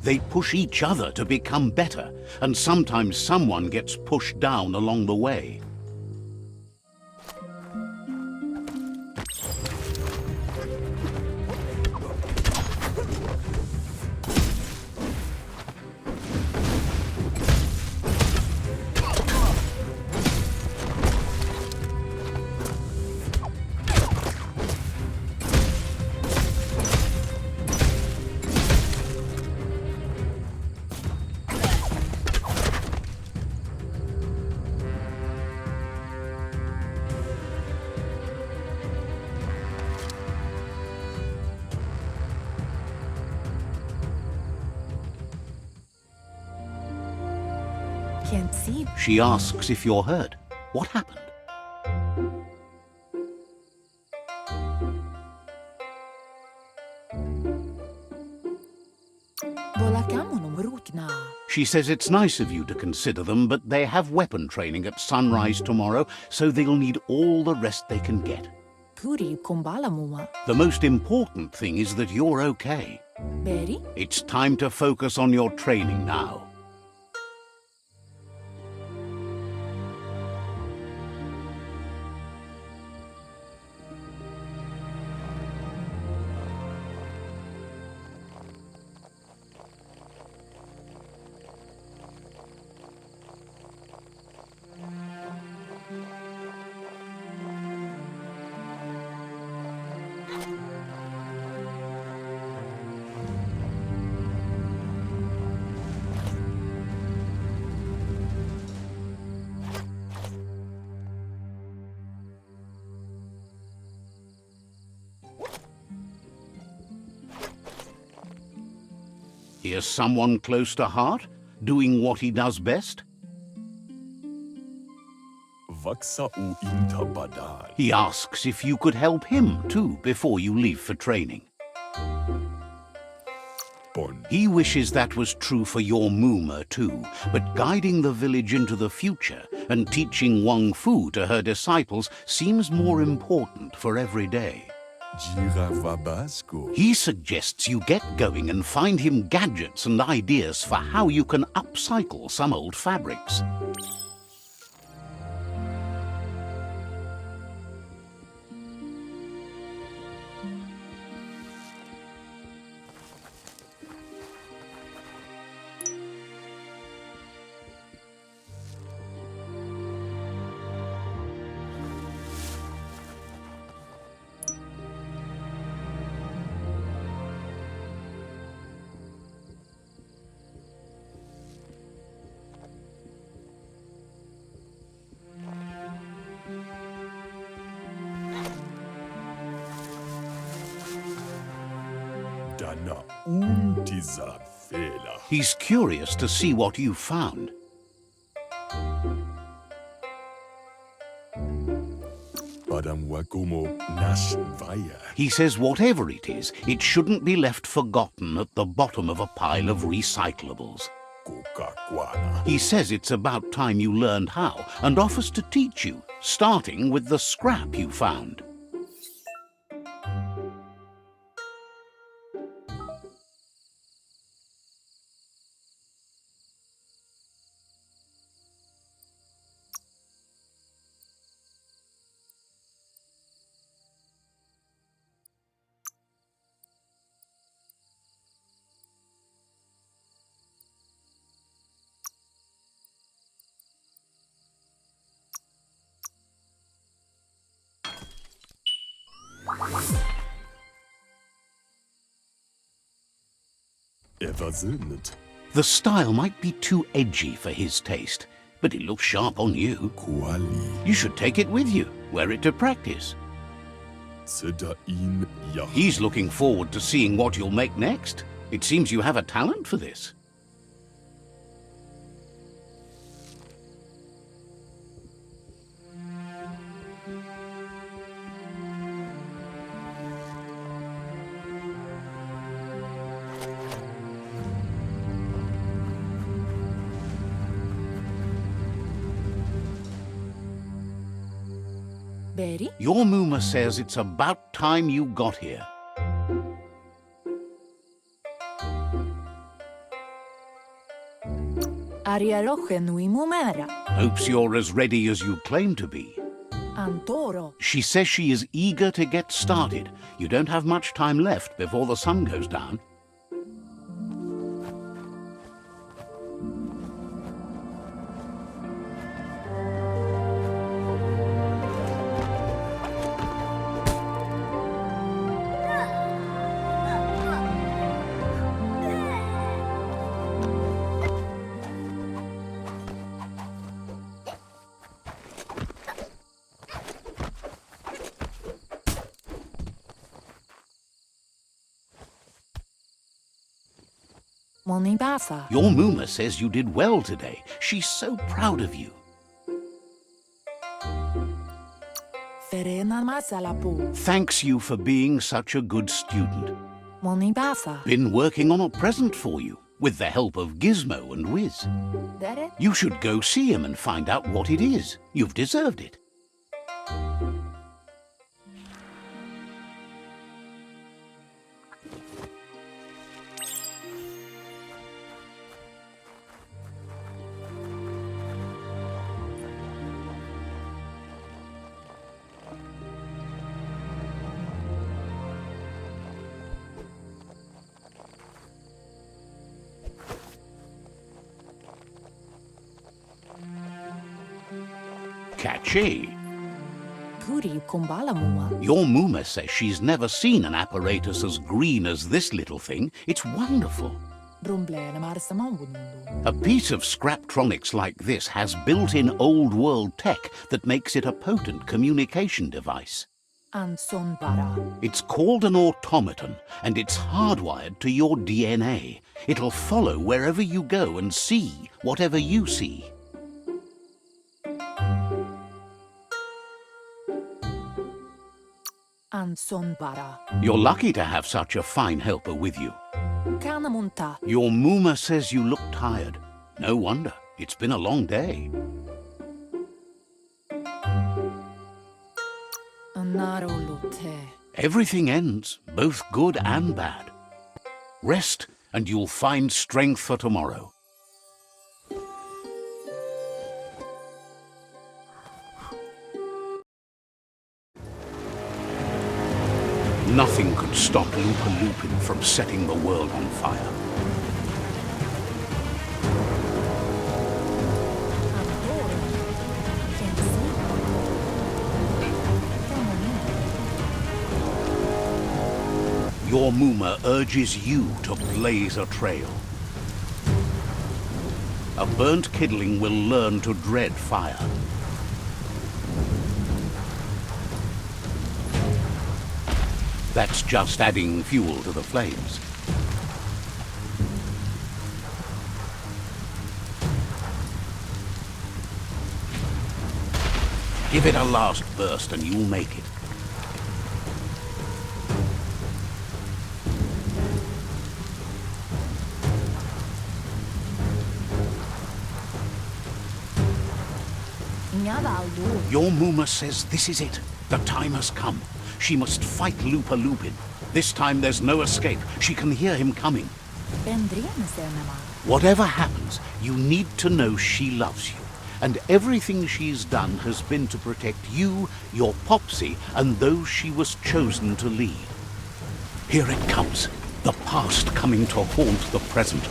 A: They push each other to become better, and sometimes someone gets pushed down along the way.
F: Can't see.
A: She asks if you're hurt. What happened? She says it's nice of you to consider them, but they have weapon training at sunrise tomorrow, so they'll need all the rest they can get. The most important thing is that you're okay. It's time to focus on your training now. Here's someone close to heart, doing what he does best. He asks if you could help him too before you leave for training. He wishes that was true for your Mooma too, but guiding the village into the future and teaching Wang Fu to her disciples seems more important for every day. He suggests you get going and find him gadgets and ideas for how you can upcycle some old fabrics.
F: Dana untisa fela.
A: He's curious to see what you found.
F: Padam wakomo nash vaya.
A: He says whatever it is, it shouldn't be left forgotten at the bottom of a pile of recyclables.
F: Coca-Cola.
A: He says it's about time you learned how and offers to teach you, starting with the scrap you found.
F: Eversinnet.
A: The style might be too edgy for his taste, but it looks sharp on you.
F: Kuali.
A: You should take it with you, wear it to practice.
F: Seda in yah.
A: He's looking forward to seeing what you'll make next. It seems you have a talent for this.
E: Berry?
A: Your Muma says it's about time you got here.
E: Arialoche nui mumera.
A: Hopes you're as ready as you claim to be.
E: Antoro.
A: She says she is eager to get started. You don't have much time left before the sun goes down.
E: Monibasa.
A: Your Muma says you did well today. She's so proud of you.
E: Ferena masalapu.
A: Thanks you for being such a good student.
E: Monibasa.
A: Been working on a present for you, with the help of Gizmo and Wiz.
E: Dere?
A: You should go see him and find out what it is. You've deserved it. Catchy.
E: Puri kumbala mua.
A: Your Muma says she's never seen an apparatus as green as this little thing. It's wonderful.
E: Brumblene marsamambunundu.
A: A piece of Scraptronics like this has built-in old-world tech that makes it a potent communication device.
E: Anson bara.
A: It's called an automaton, and it's hardwired to your DNA. It'll follow wherever you go and see whatever you see.
E: Anson bara.
A: You're lucky to have such a fine helper with you.
E: Kanamunta.
A: Your Muma says you look tired. No wonder. It's been a long day.
E: Narolute.
A: Everything ends, both good and bad. Rest, and you'll find strength for tomorrow. Nothing could stop Loopa Lupin from setting the world on fire. Your Muma urges you to blaze a trail. A burnt kidling will learn to dread fire. That's just adding fuel to the flames. Give it a last burst and you'll make it. Your Muma says this is it. The time has come. She must fight Lupa Lupin. This time there's no escape. She can hear him coming. Whatever happens, you need to know she loves you. And everything she's done has been to protect you, your Popsy, and those she was chosen to lead. Here it comes. The past coming to haunt the present.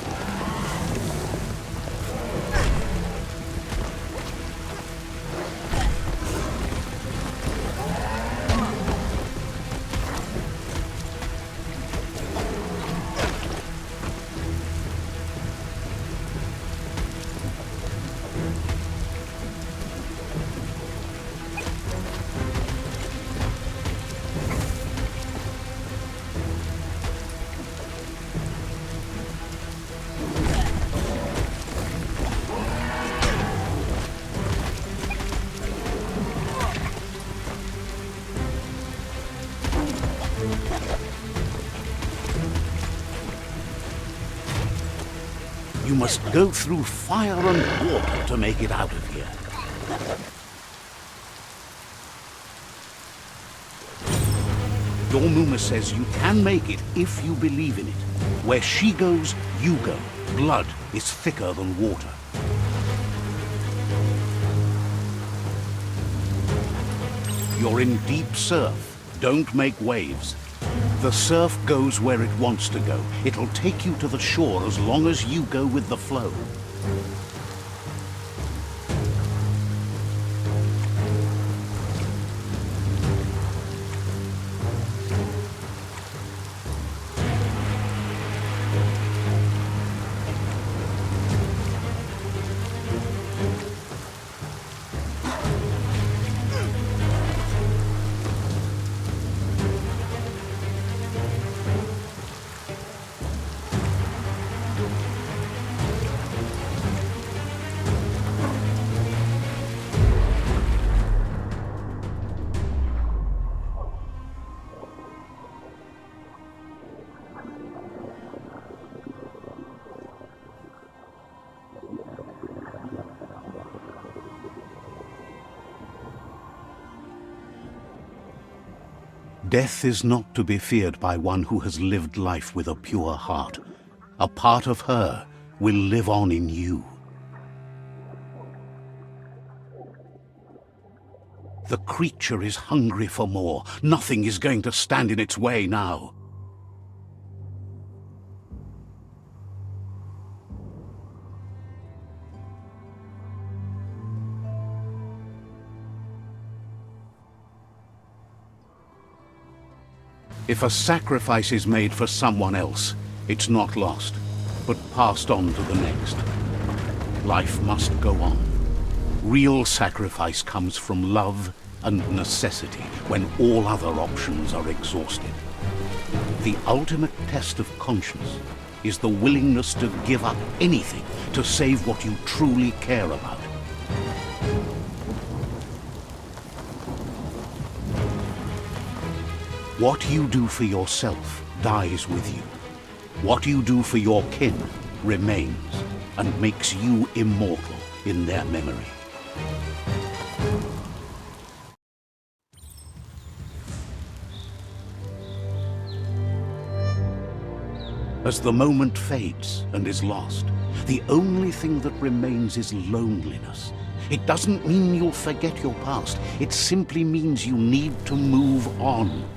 A: You must go through fire and water to make it out of here. Your Muma says you can make it if you believe in it. Where she goes, you go. Blood is thicker than water. You're in deep surf. Don't make waves. The surf goes where it wants to go. It'll take you to the shore as long as you go with the flow. Death is not to be feared by one who has lived life with a pure heart. A part of her will live on in you. The creature is hungry for more. Nothing is going to stand in its way now. If a sacrifice is made for someone else, it's not lost, but passed on to the next. Life must go on. Real sacrifice comes from love and necessity when all other options are exhausted. The ultimate test of conscience is the willingness to give up anything to save what you truly care about. What you do for yourself dies with you. What you do for your kin remains and makes you immortal in their memory. As the moment fades and is lost, the only thing that remains is loneliness. It doesn't mean you'll forget your past. It simply means you need to move on.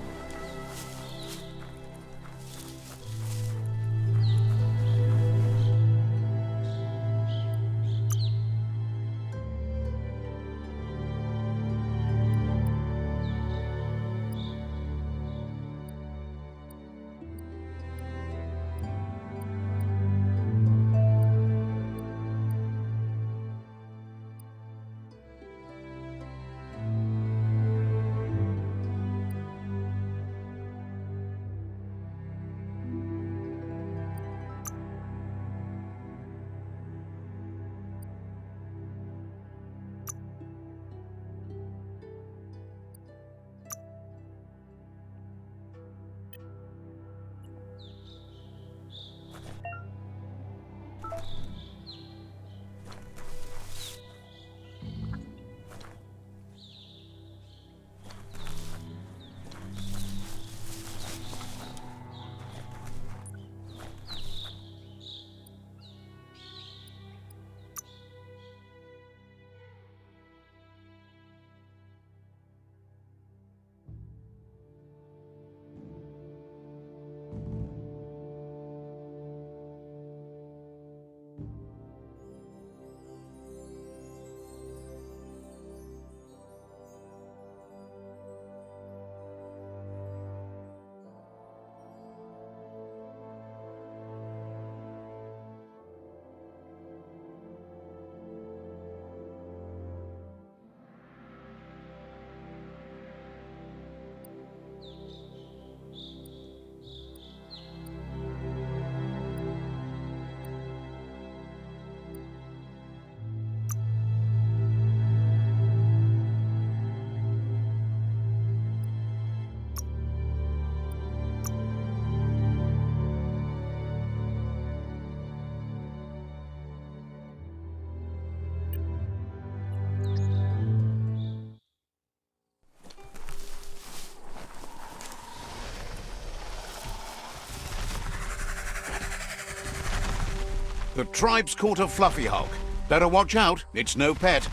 A: The tribe's caught a fluffy hulk. Better watch out, it's no pet.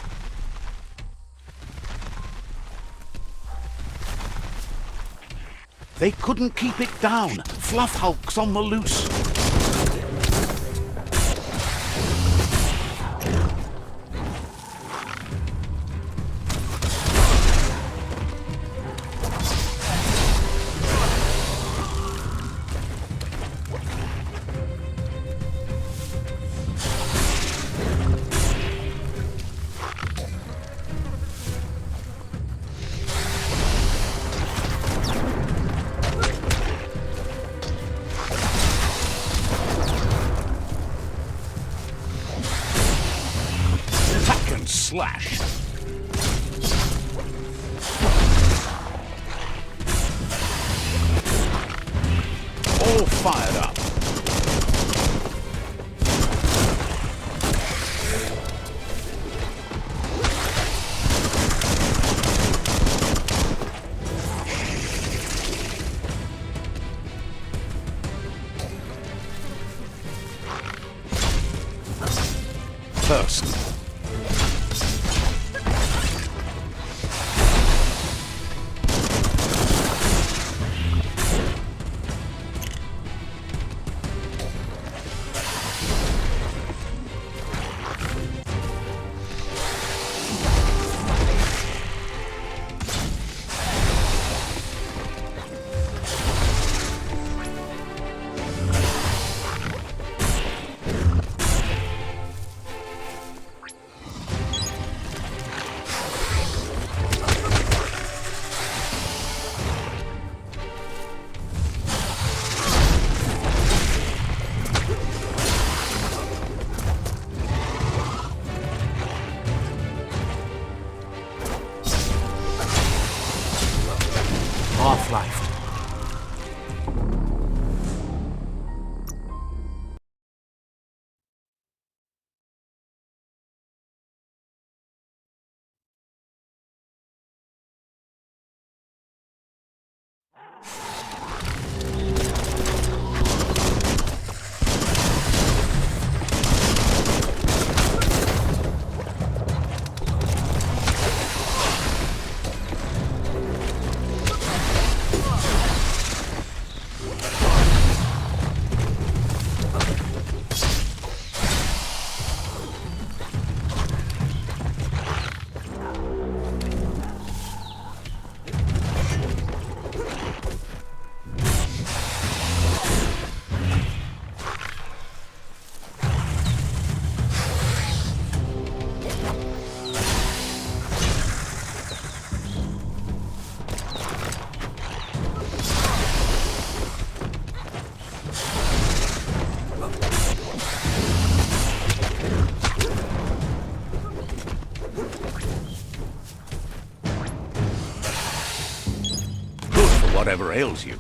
A: They couldn't keep it down. Fluff hulk's on the loose. Slash. All fired up. First. Half-life. Whatever ails you.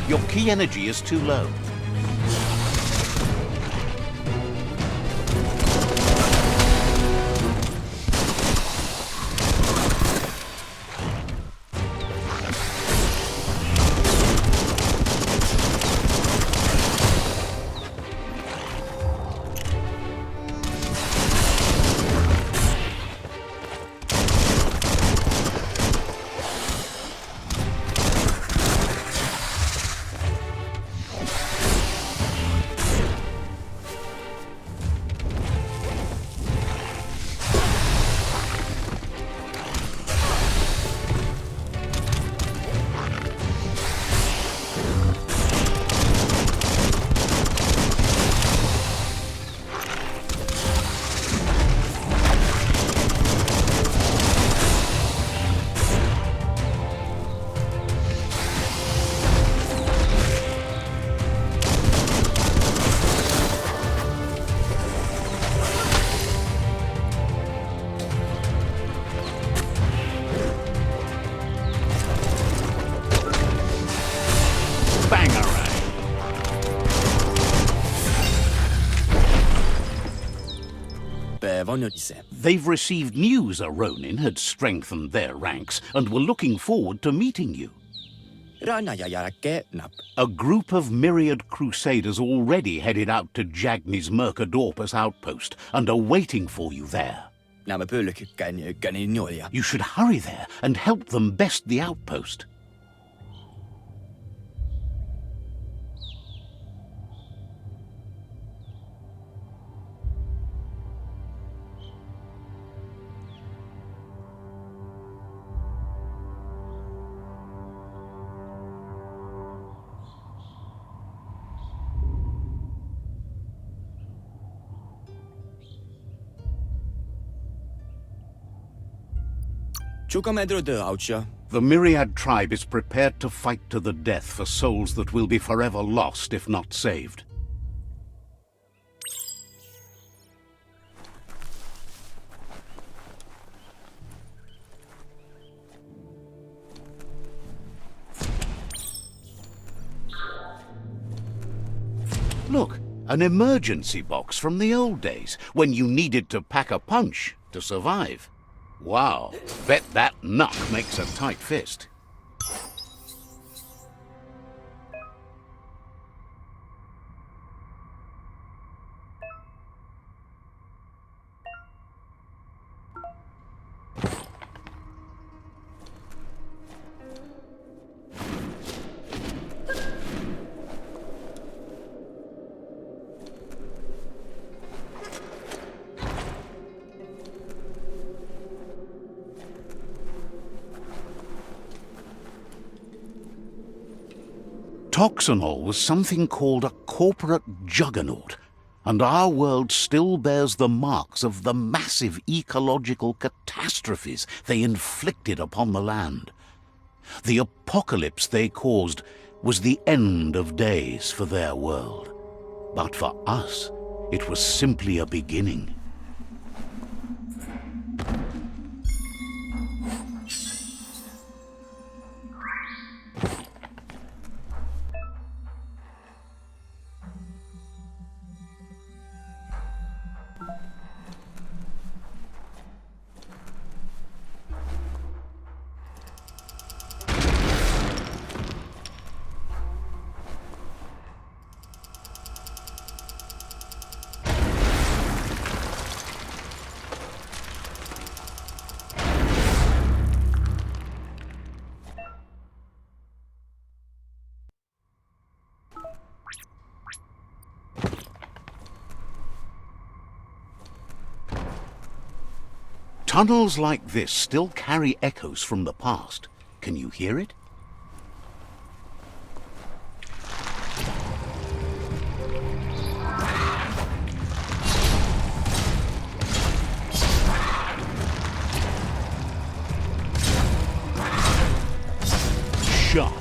A: Your key energy is too low. Bangarang! They've received news a Ronin had strengthened their ranks and were looking forward to meeting you. A group of myriad crusaders already headed out to Jagni's Mercadorpus outpost and are waiting for you there. You should hurry there and help them best the outpost. The Myriad tribe is prepared to fight to the death for souls that will be forever lost if not saved. Look, an emergency box from the old days, when you needed to pack a punch to survive. Wow, bet that knuck makes a tight fist. Toxanol was something called a corporate juggernaut, and our world still bears the marks of the massive ecological catastrophes they inflicted upon the land. The apocalypse they caused was the end of days for their world. But for us, it was simply a beginning. Tunnels like this still carry echoes from the past. Can you hear it? Sharp.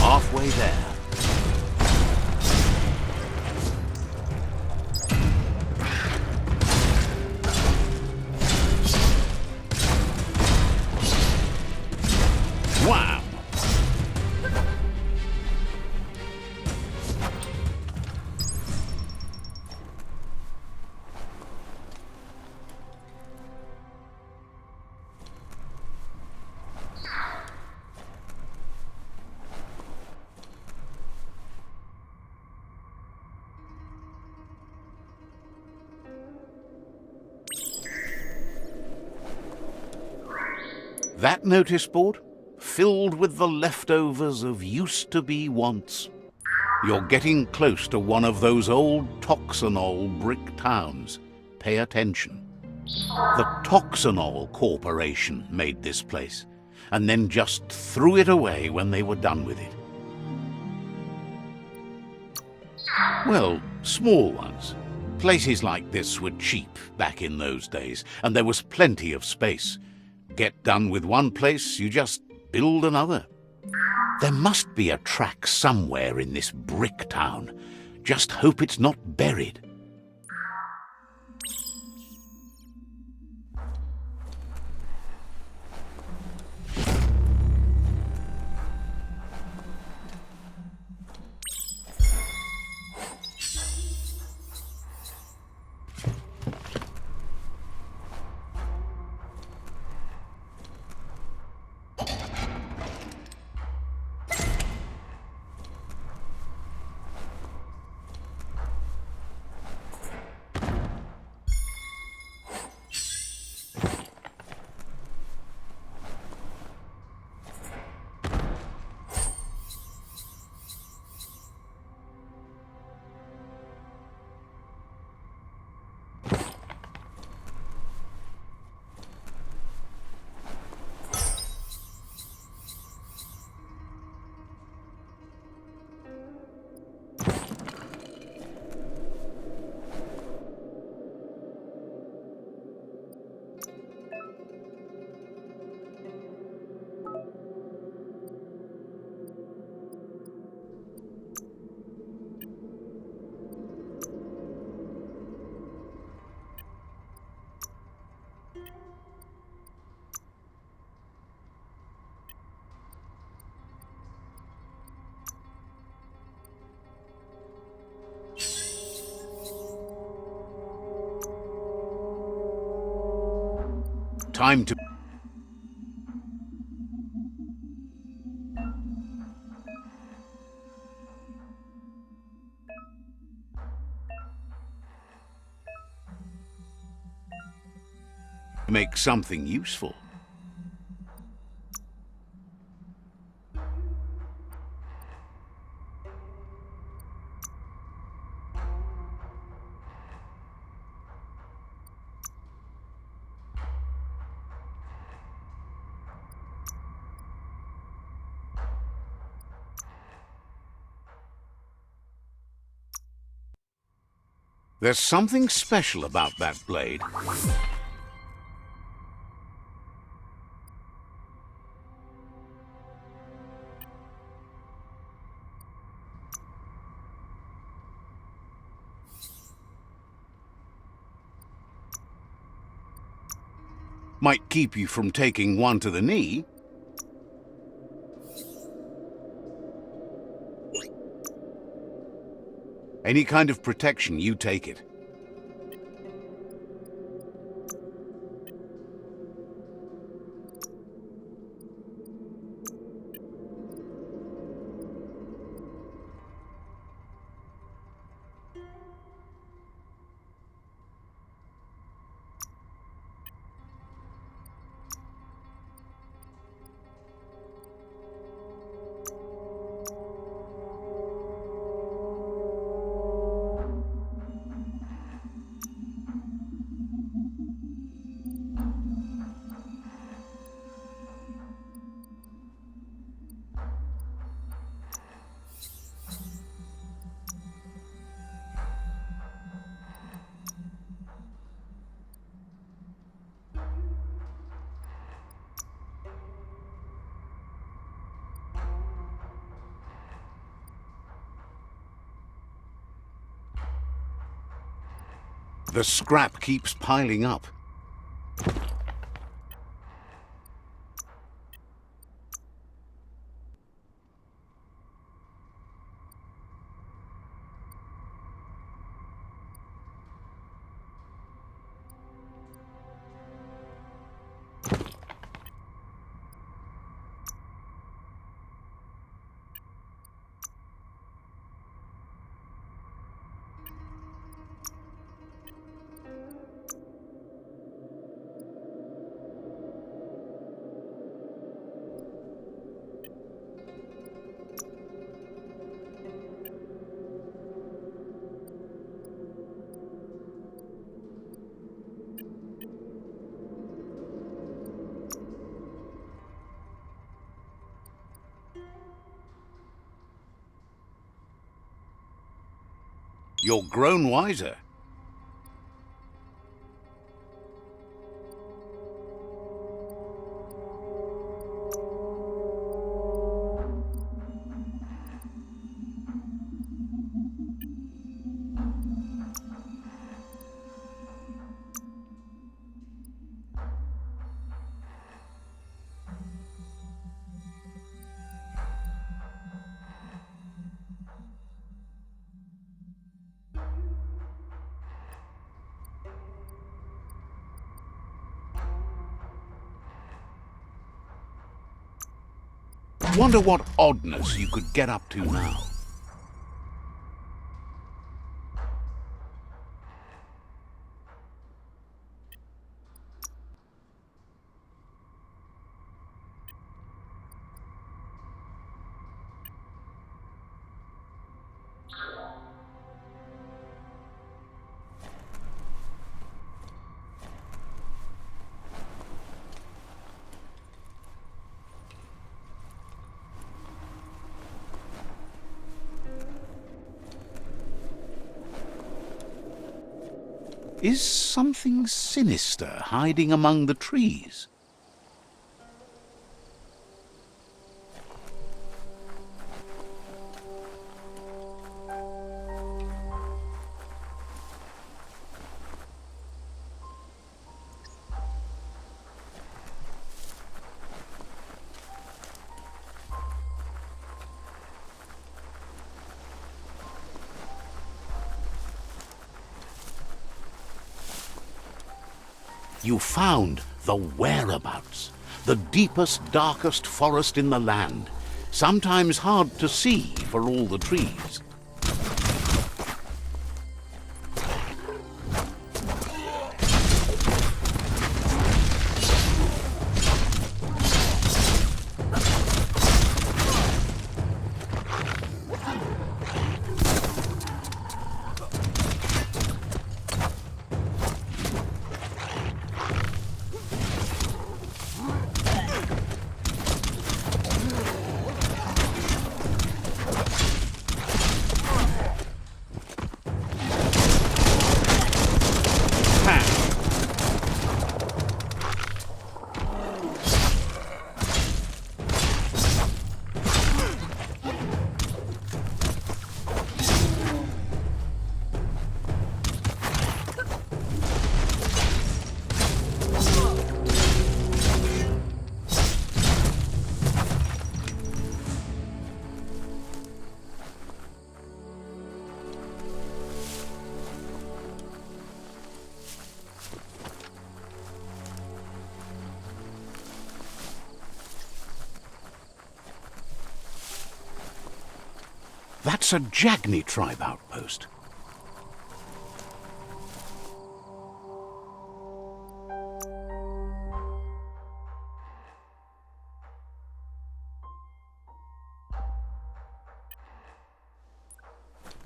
A: Halfway there. Wow! That notice board, filled with the leftovers of used-to-be wants. You're getting close to one of those old Toxanol brick towns. Pay attention. The Toxanol Corporation made this place, and then just threw it away when they were done with it. Well, small ones. Places like this were cheap back in those days, and there was plenty of space. Get done with one place, you just build another. There must be a track somewhere in this brick town. Just hope it's not buried. Time to... make something useful. There's something special about that blade. Might keep you from taking one to the knee. Any kind of protection, you take it. The scrap keeps piling up. You're grown wiser. Wonder what oddness you could get up to now. Is something sinister hiding among the trees? You found the whereabouts, the deepest, darkest forest in the land, sometimes hard to see for all the trees. That's a Jagni tribe outpost.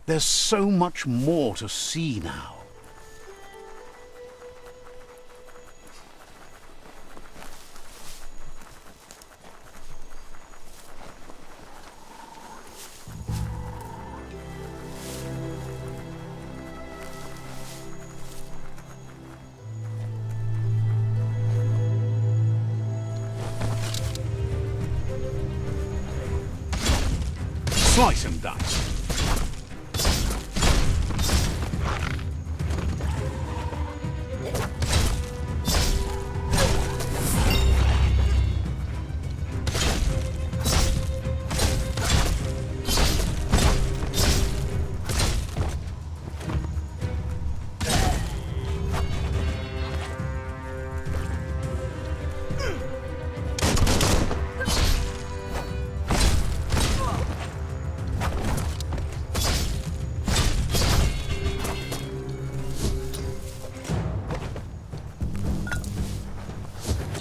A: There's so much more to see now. Slice and dice.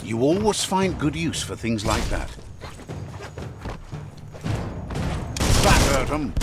A: You always find good use for things like that. That hurt 'em.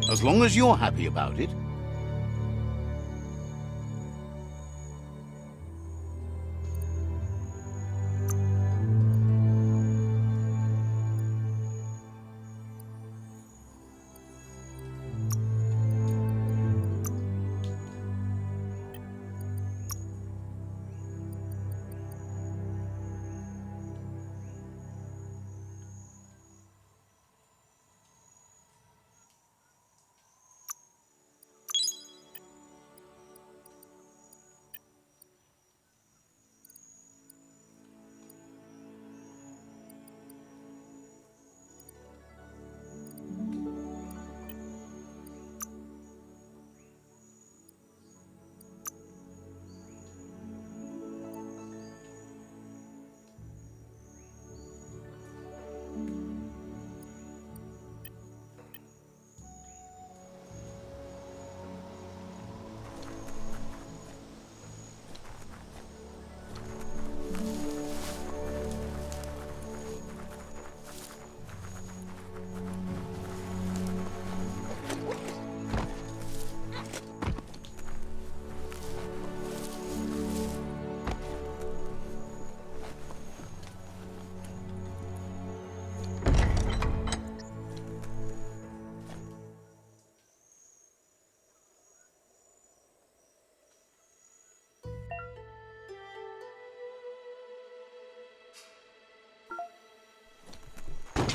A: As long as you're happy about it.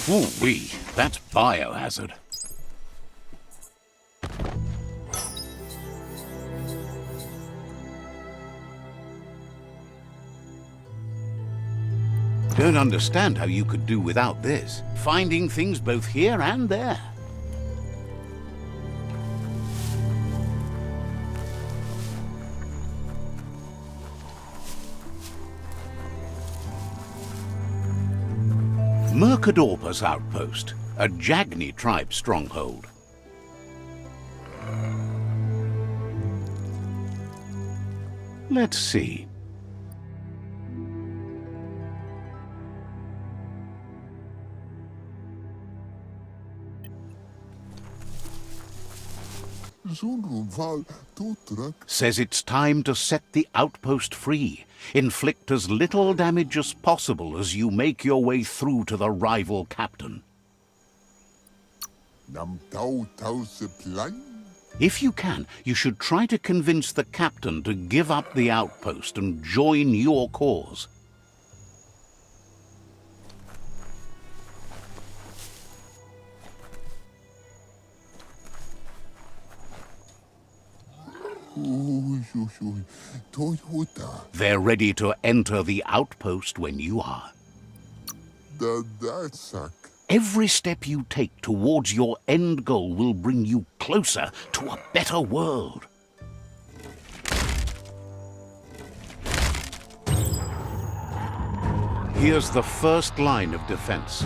A: Ooh-wee, that's biohazard. Don't understand how you could do without this. Finding things both here and there. Mercadorpa's outpost, a Jagni tribe stronghold. Let's see. Says it's time to set the outpost free. Inflict as little damage as possible as you make your way through to the rival captain. If you can, you should try to convince the captain to give up the outpost and join your cause. They're ready to enter the outpost when you are. Every step you take towards your end goal will bring you closer to a better world. Here's the first line of defense.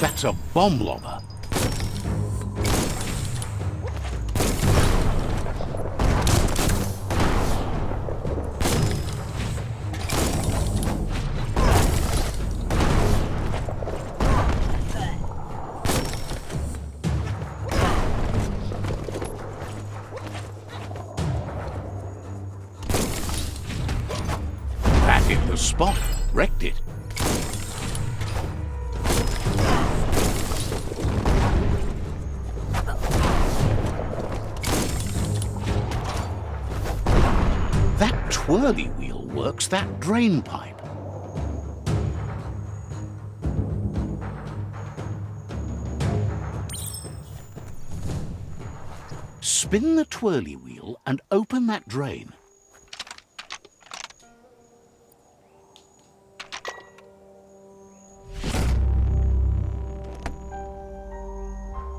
A: That's a bomb lobber. That hit the spot, wrecked it. That twirly wheel works that drain pipe. Spin the twirly wheel and open that drain.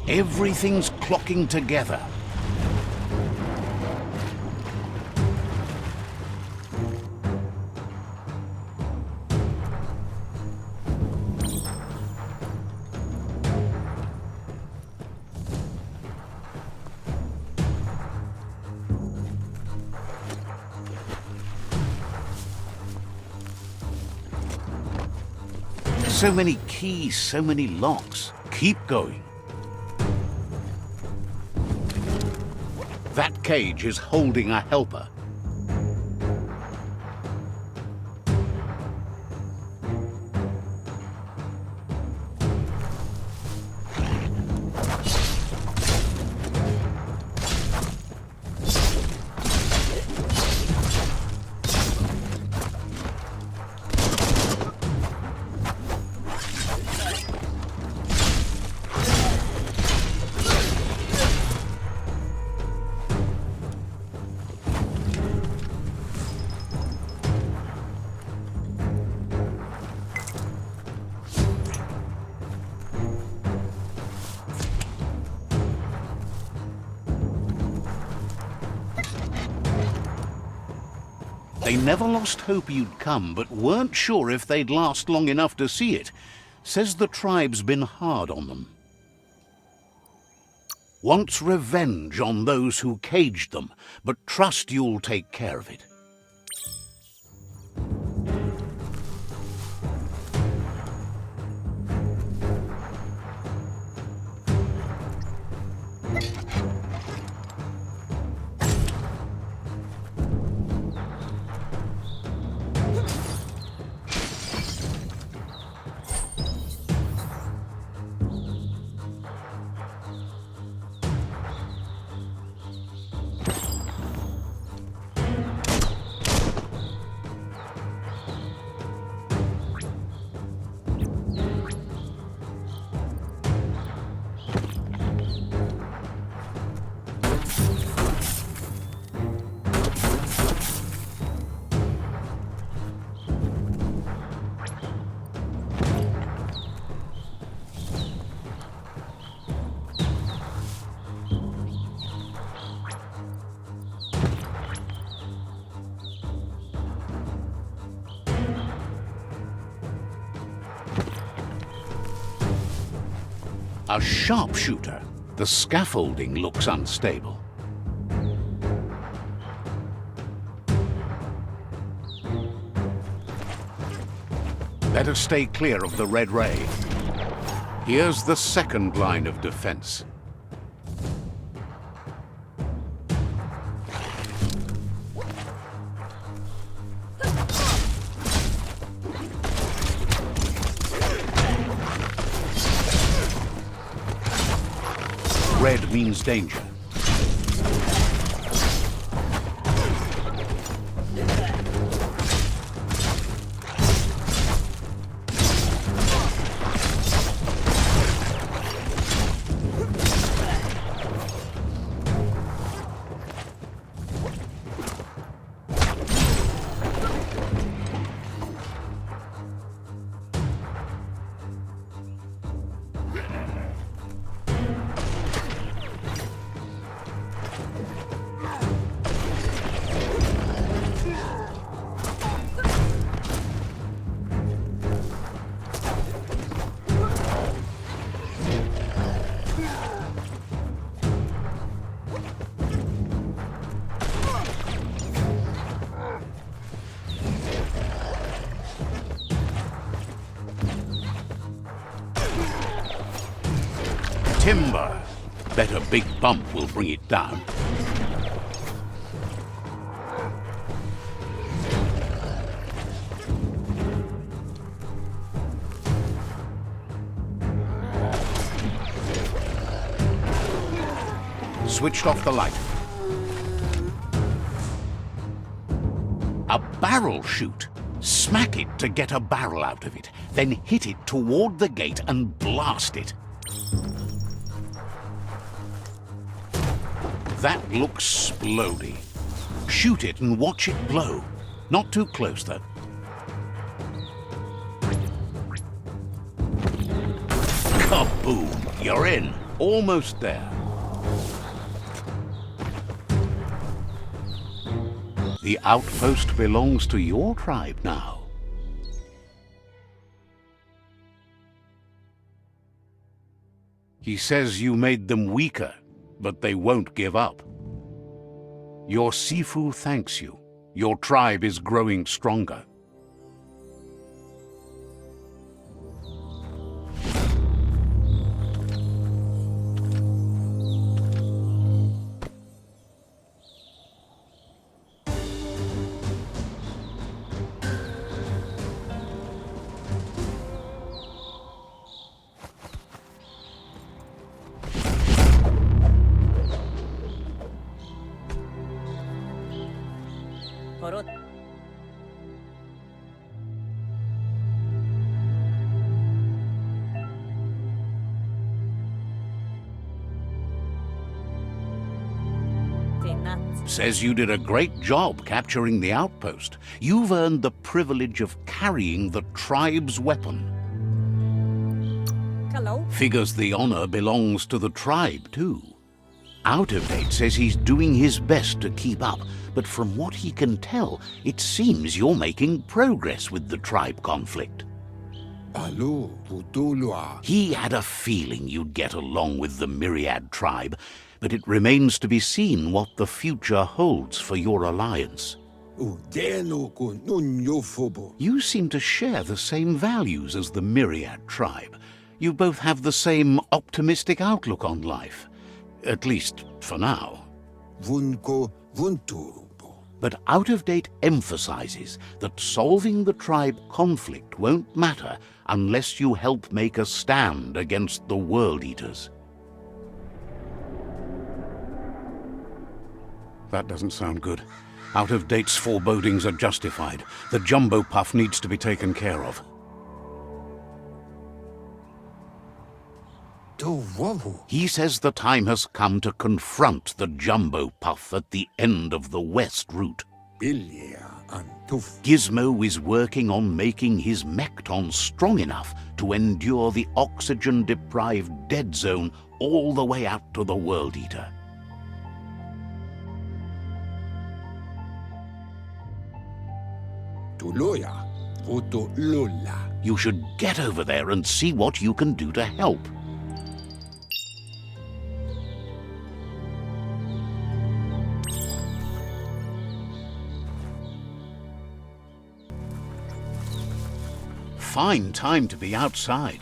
A: Everything's clocking together. So many keys, so many locks. Keep going. That cage is holding a helper. They never lost hope you'd come, but weren't sure if they'd last long enough to see it. Says the tribe's been hard on them. Wants revenge on those who caged them, but trust you'll take care of it. A sharpshooter. The scaffolding looks unstable. Better stay clear of the red ray. Here's the second line of defense. Red means danger. Timber. Bet a big bump will bring it down. Switched off the light. A barrel shoot. Smack it to get a barrel out of it, then hit it toward the gate and blast it. That looks splody. Shoot it and watch it blow. Not too close, though. Kaboom! You're in. Almost there. The outpost belongs to your tribe now. He says you made them weaker, but they won't give up. Your Sifu thanks you. Your tribe is growing stronger.
E: Horot. Tenat.
A: Says you did a great job capturing the outpost. You've earned the privilege of carrying the tribe's weapon.
E: Hello.
A: Figures the honor belongs to the tribe, too. Out of Date says he's doing his best to keep up, but from what he can tell, it seems you're making progress with the tribe conflict. He had a feeling you'd get along with the Myriad tribe, but it remains to be seen what the future holds for your alliance. You seem to share the same values as the Myriad tribe. You both have the same optimistic outlook on life. At least, for now. But Out of Date emphasizes that solving the tribe conflict won't matter unless you help make a stand against the World Eaters. That doesn't sound good. Out of Date's forebodings are justified. The jumbo puff needs to be taken care of. He says the time has come to confront the jumbo puff at the end of the west route. Gizmo is working on making his Mekton strong enough to endure the oxygen-deprived dead zone all the way out to the World Eater. You should get over there and see what you can do to help. Fine time to be outside.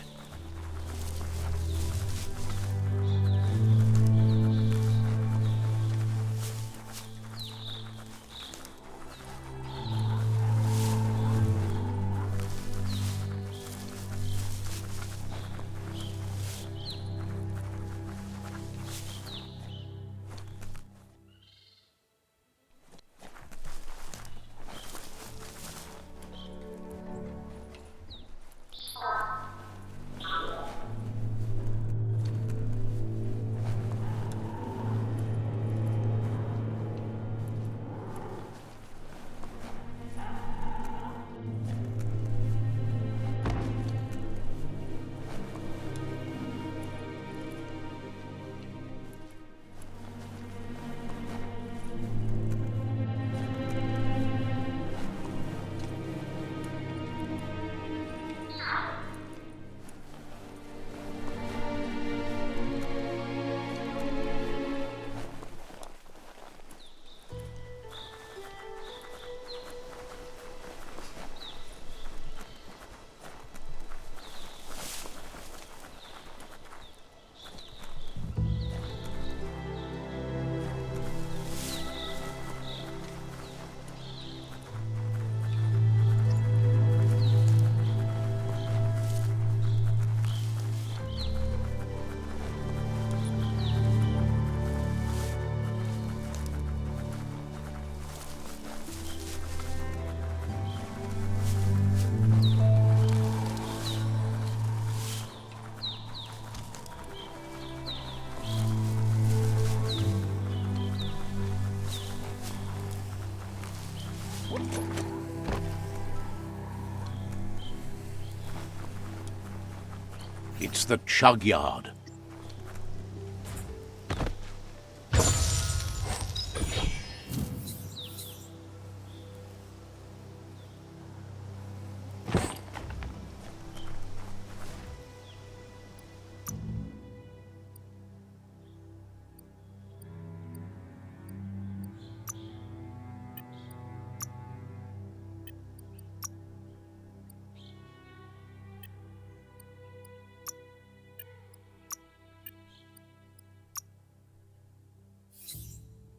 A: It's the chug yard.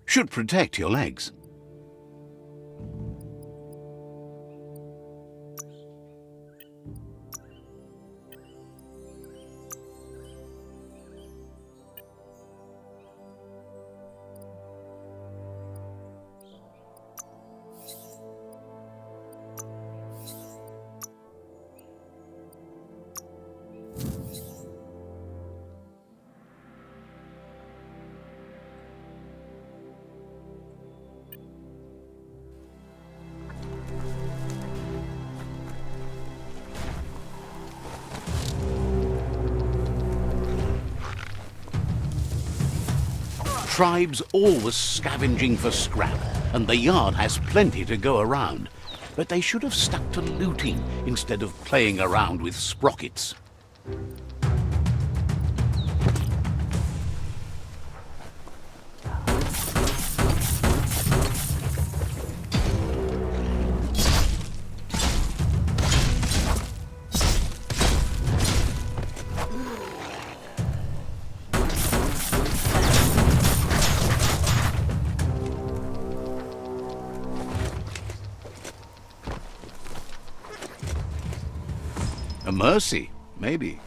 A: Should protect your legs. Tribes always scavenging for scrap, and the yard has plenty to go around. But they should have stuck to looting instead of playing around with sprockets. A mercy, maybe.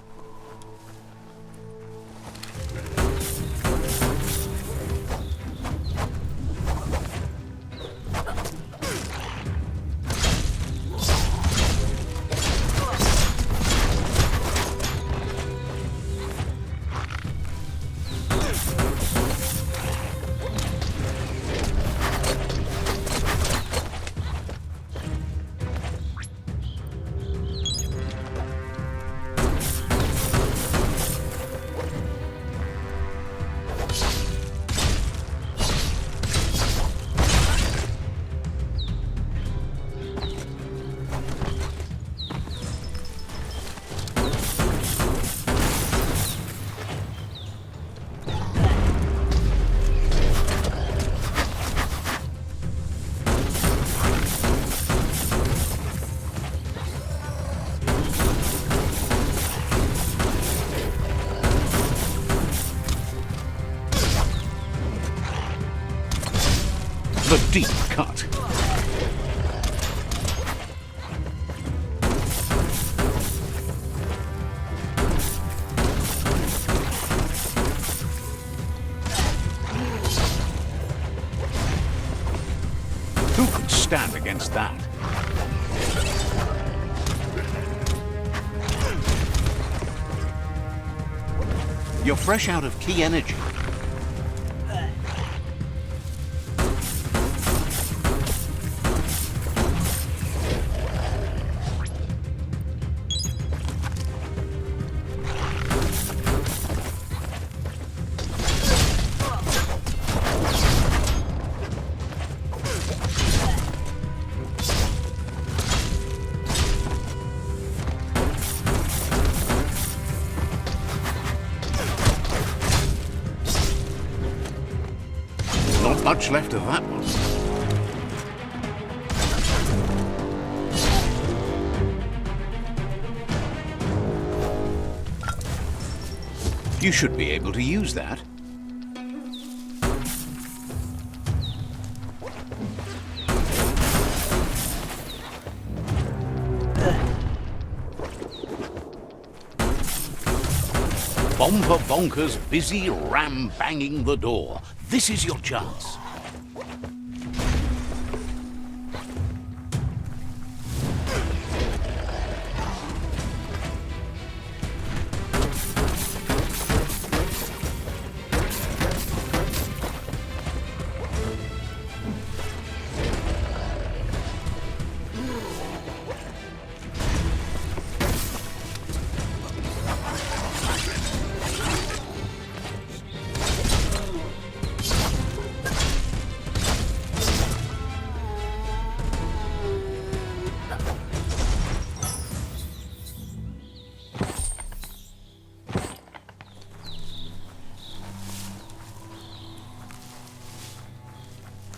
A: The deep cut. Who could stand against that? You're fresh out of key energy. Not much left of that one. You should be able to use that. Bomber Bonkers busy ram-banging the door. This is your chance.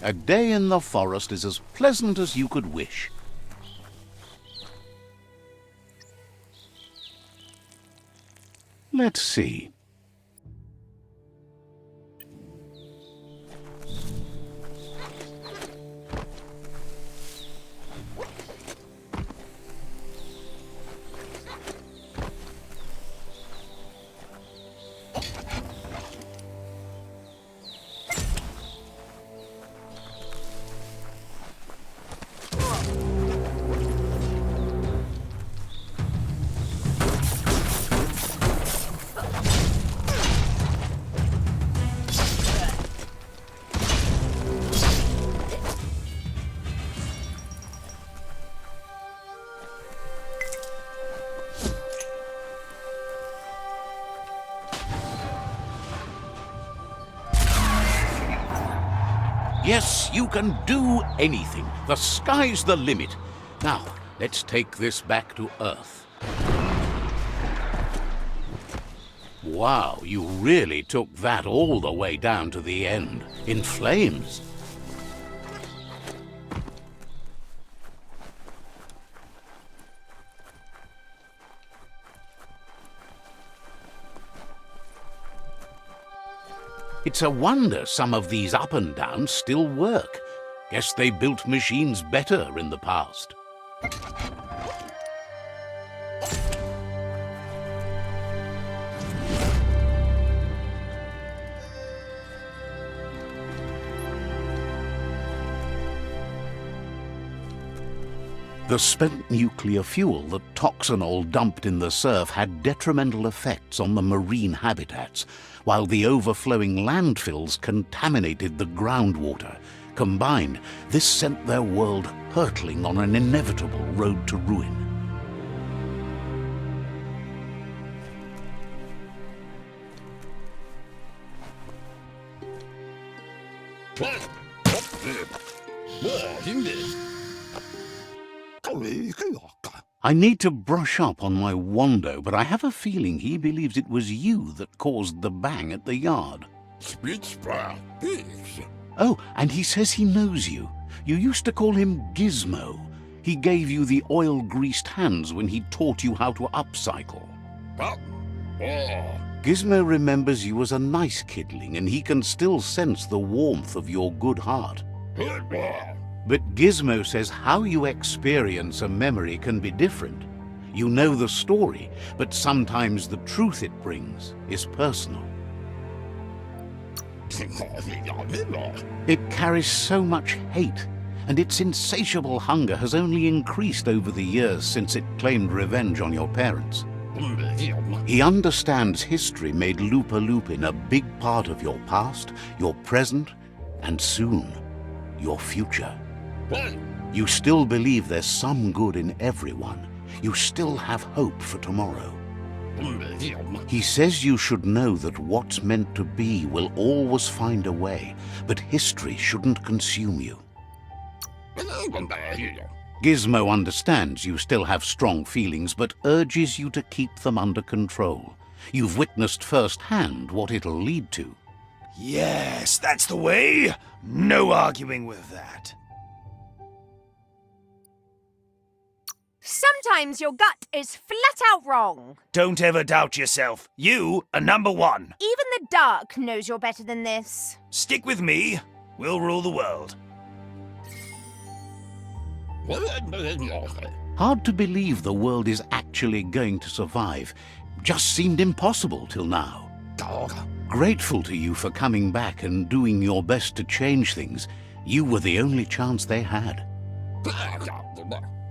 A: A day in the forest is as pleasant as you could wish. Let's see. Yes, you can do anything. The sky's the limit. Now, let's take this back to Earth. Wow, you really took that all the way down to the end, in flames. It's a wonder some of these up and downs still work. Guess they built machines better in the past. The spent nuclear fuel that Toxanol dumped in the surf had detrimental effects on the marine habitats, while the overflowing landfills contaminated the groundwater. Combined, this sent their world hurtling on an inevitable road to ruin. I need to brush up on my Wando, but I have a feeling he believes it was you that caused the bang at the yard. Oh, and he says he knows you. You used to call him Gizmo. He gave you the oil-greased hands when he taught you how to upcycle. Gizmo remembers you as a nice kidling, and he can still sense the warmth of your good heart. But Gizmo says how you experience a memory can be different. You know the story, but sometimes the truth it brings is personal. It carries so much hate, and its insatiable hunger has only increased over the years since it claimed revenge on your parents. He understands history made Lupa Lupin a big part of your past, your present, and soon, your future. You still believe there's some good in everyone. You still have hope for tomorrow. He says you should know that what's meant to be will always find a way, but history shouldn't consume you. Gizmo understands you still have strong feelings, but urges you to keep them under control. You've witnessed firsthand what it'll lead to.
B: Yes, that's the way. No arguing with that.
C: Sometimes your gut is flat out wrong.
B: Don't ever doubt yourself. You are number one.
C: Even the dark knows you're better than this.
B: Stick with me. We'll rule the world.
A: Hard to believe the world is actually going to survive. Just seemed impossible till now. Grateful to you for coming back and doing your best to change things. You were the only chance they had.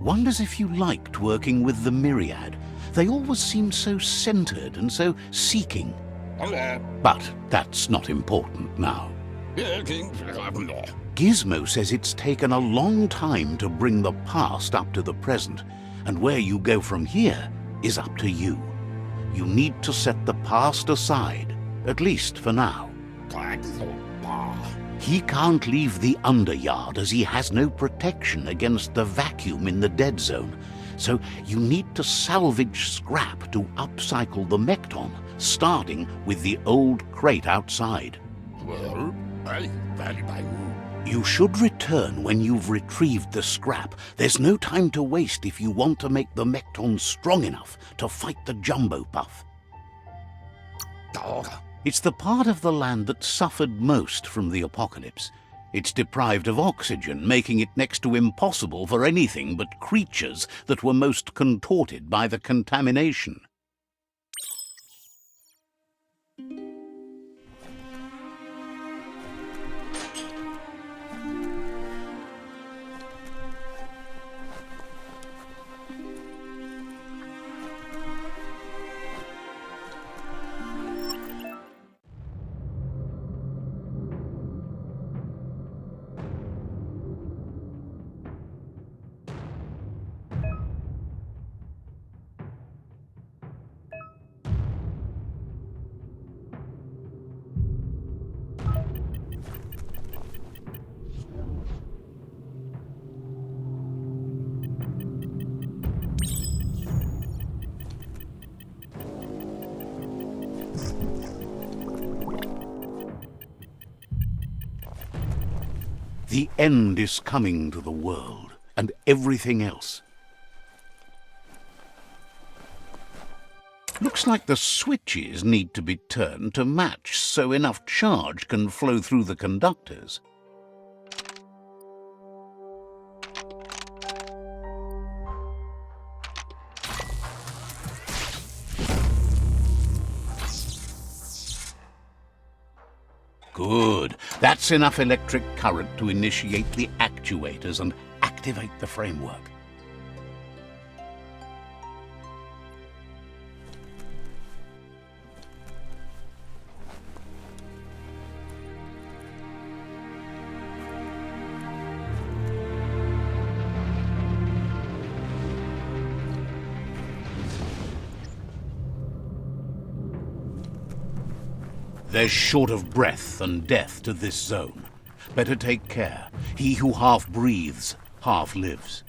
A: Wonders if you liked working with the Myriad. They always seemed so centered and so seeking. But that's not important now. Gizmo says it's taken a long time to bring the past up to the present, and where you go from here is up to you. You need to set the past aside, at least for now. He can't leave the Underyard as he has no protection against the vacuum in the dead zone, so you need to salvage scrap to upcycle the Mekton, starting with the old crate outside. You should return when you've retrieved the scrap. There's no time to waste if you want to make the Mekton strong enough to fight the Jumbo Puff. It's the part of the land that suffered most from the apocalypse. It's deprived of oxygen, making it next to impossible for anything but creatures that were most contorted by the contamination. The end is coming to the world, and everything else. Looks like the switches need to be turned to match so enough charge can flow through the conductors. Good. That's enough electric current to initiate the actuators and activate the framework. There's short of breath and death to this zone. Better take care. He who half breathes, half lives.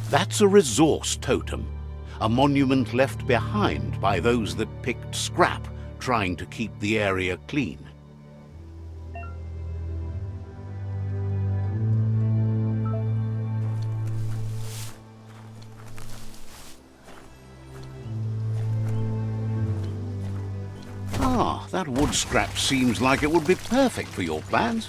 A: That's a resource totem, a monument left behind by those that picked scrap, trying to keep the area clean. Ah, that wood scrap seems like it would be perfect for your plans.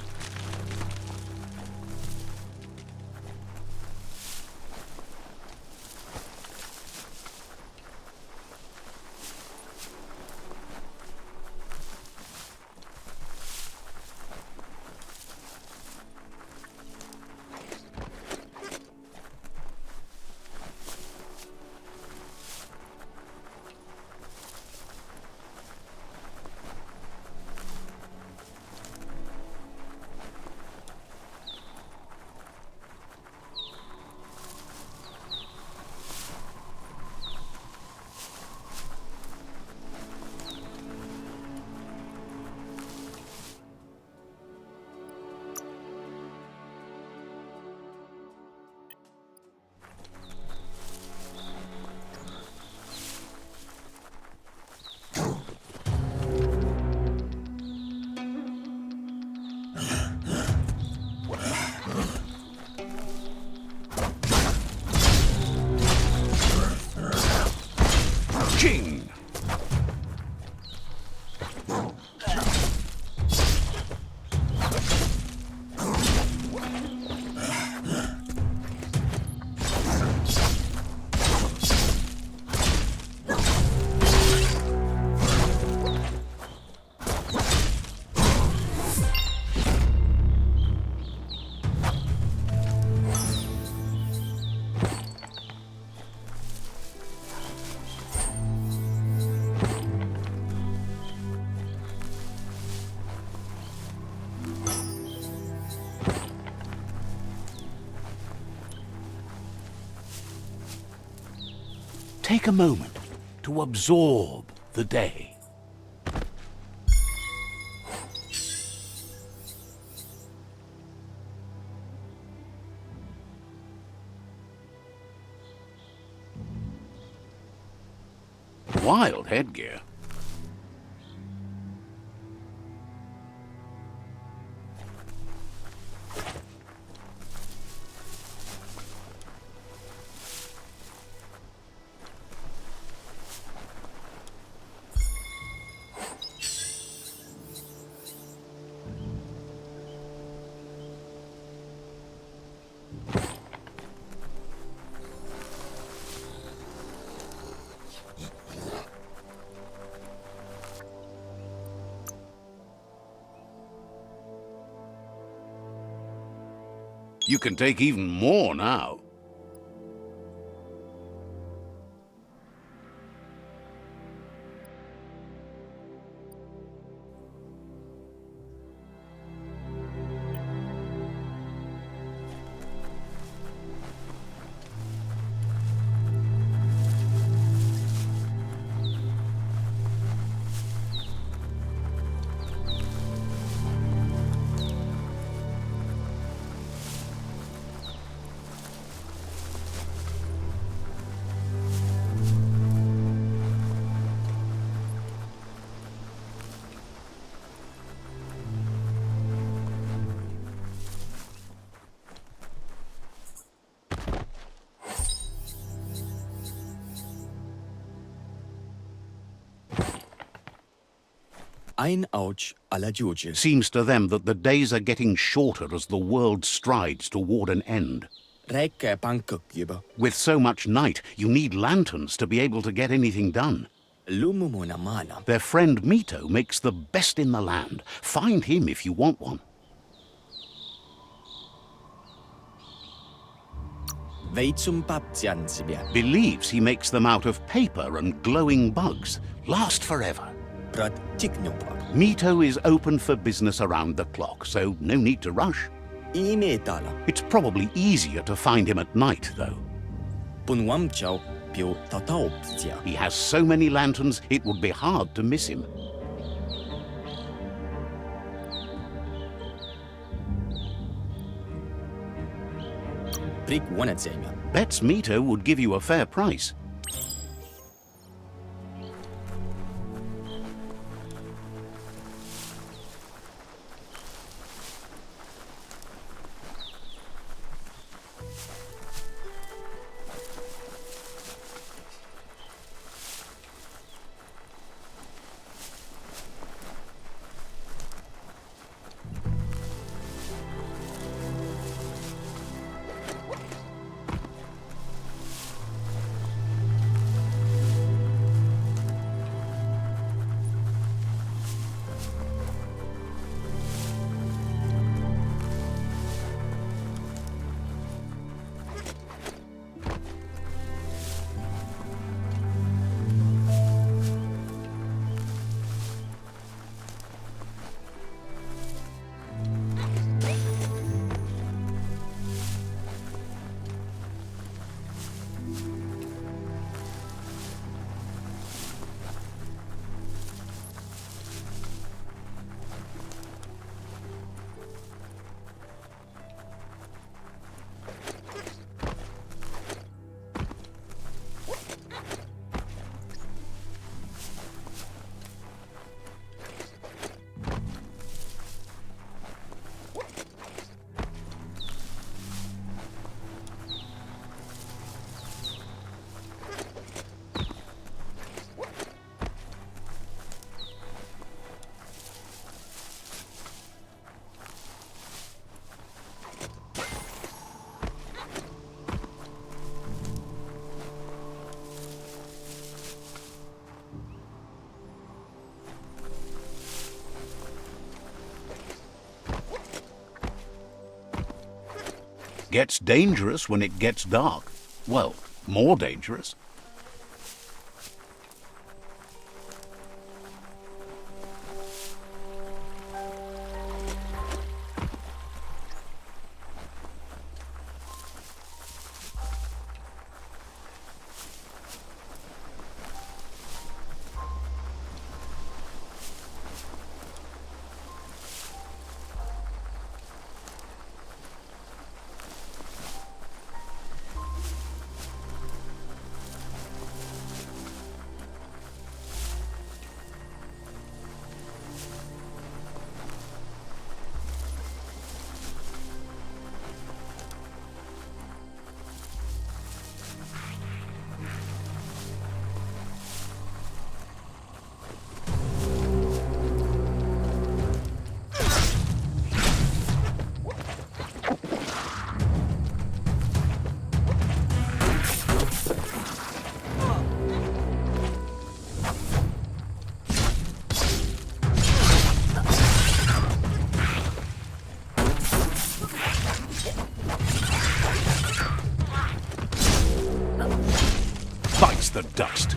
A: Take a moment to absorb the day. Wild headgear. You can take even more now.
G: Ein Autsch alla Giuge.
A: Seems to them that the days are getting shorter as the world strides toward an end.
G: Räcker pankukkiba.
A: With so much night, you need lanterns to be able to get anything done.
G: Lumumuna mana.
A: Their friend Mito makes the best in the land. Find him if you want one.
G: Veitsum papsiansibia.
A: Believes he makes them out of paper and glowing bugs. Last forever.
G: Prat tiknupa.
A: Mito is open for business around the clock, so no need to rush.
G: Imetala.
A: It's probably easier to find him at night, though.
G: Punwamchau piu tatauptia.
A: He has so many lanterns, it would be hard to miss him.
G: Prik wanatsenga.
A: Bets Mito would give you a fair price. Gets dangerous when it gets dark. Well, more dangerous. the dust.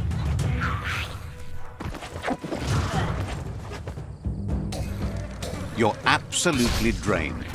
A: You're absolutely drained.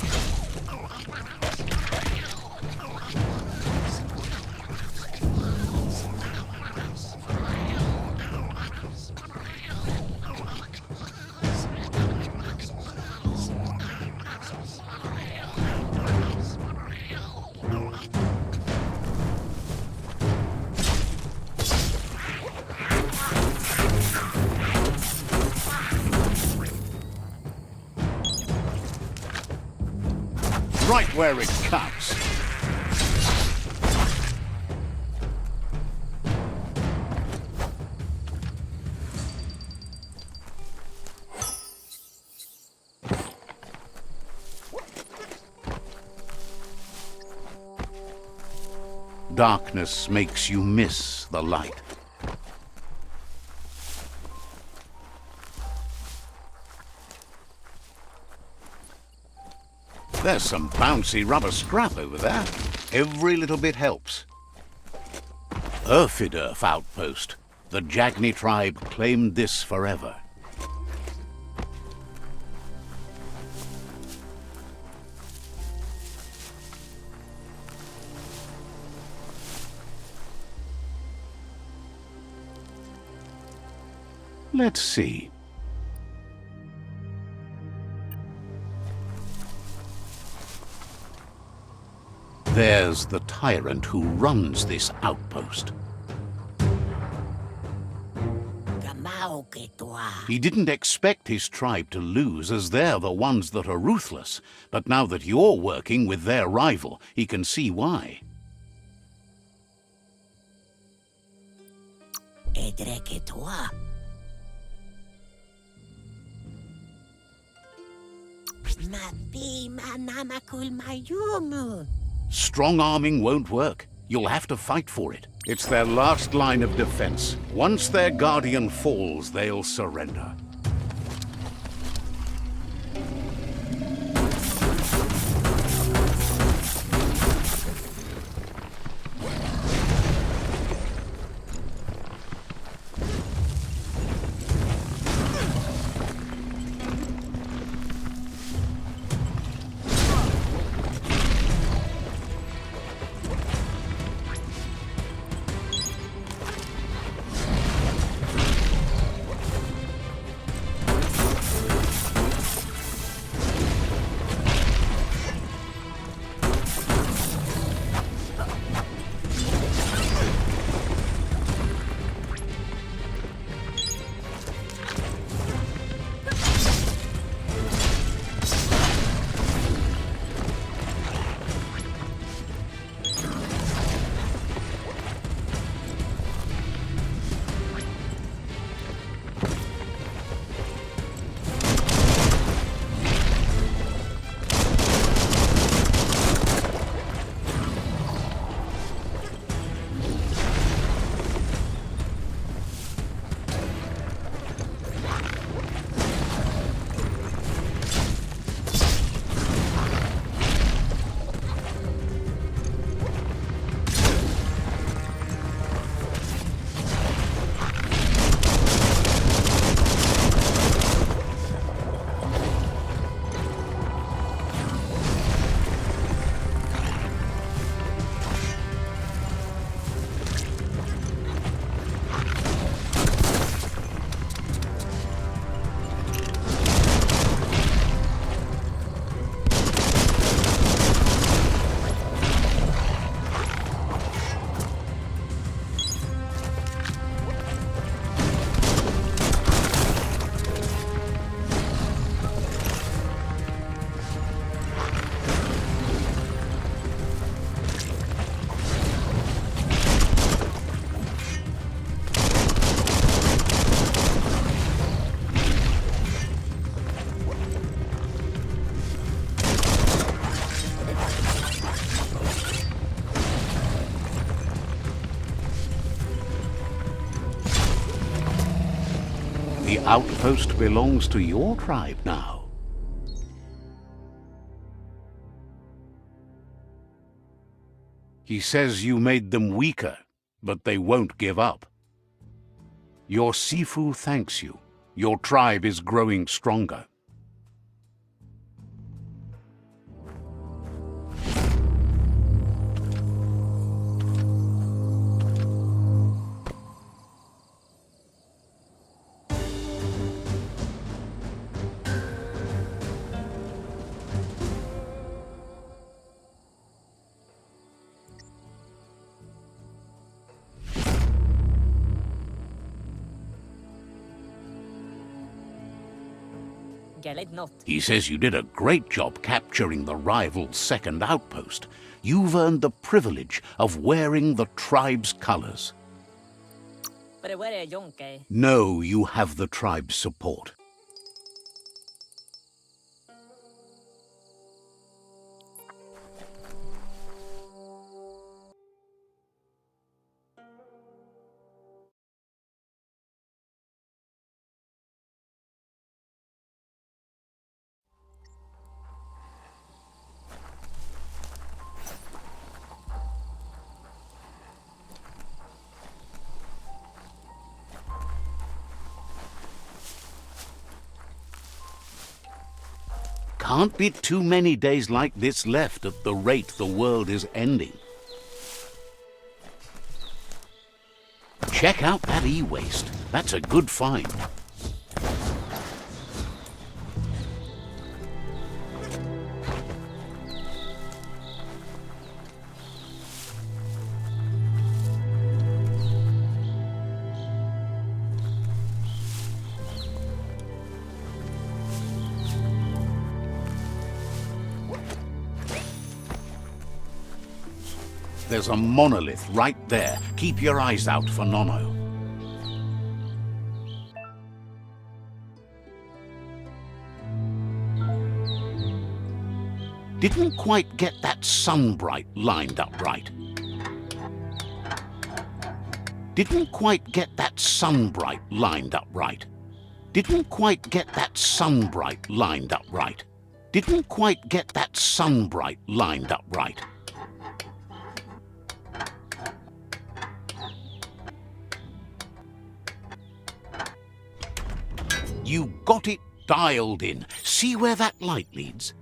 A: Right where it counts. Darkness makes you miss the light. There's some bouncy rubber scrap over there. Every little bit helps. Earth outpost. The Jagni tribe claimed this forever. Let's see. There's the tyrant who runs this outpost. He didn't expect his tribe to lose, as they're the ones that are ruthless. But now that you're working with their rival, he can see why. Strong arming won't work. You'll have to fight for it. It's their last line of defense. Once their guardian falls, they'll surrender. The outpost belongs to your tribe now. He says you made them weaker, but they won't give up. Your Sifu thanks you. Your tribe is growing stronger. He says you did a great job capturing the rival's second outpost. You've earned the privilege of wearing the tribe's colors. No, you have the tribe's support. Can't be too many days like this left at the rate the world is ending. Check out that e-waste. That's a good find. There's a monolith right there. Keep your eyes out for Nono. Didn't quite get that sunbright lined up right. Didn't quite get that sunbright lined up right. Didn't quite get that sunbright lined up right. Didn't quite get that sunbright lined up right. You got it dialed in. See where that light leads?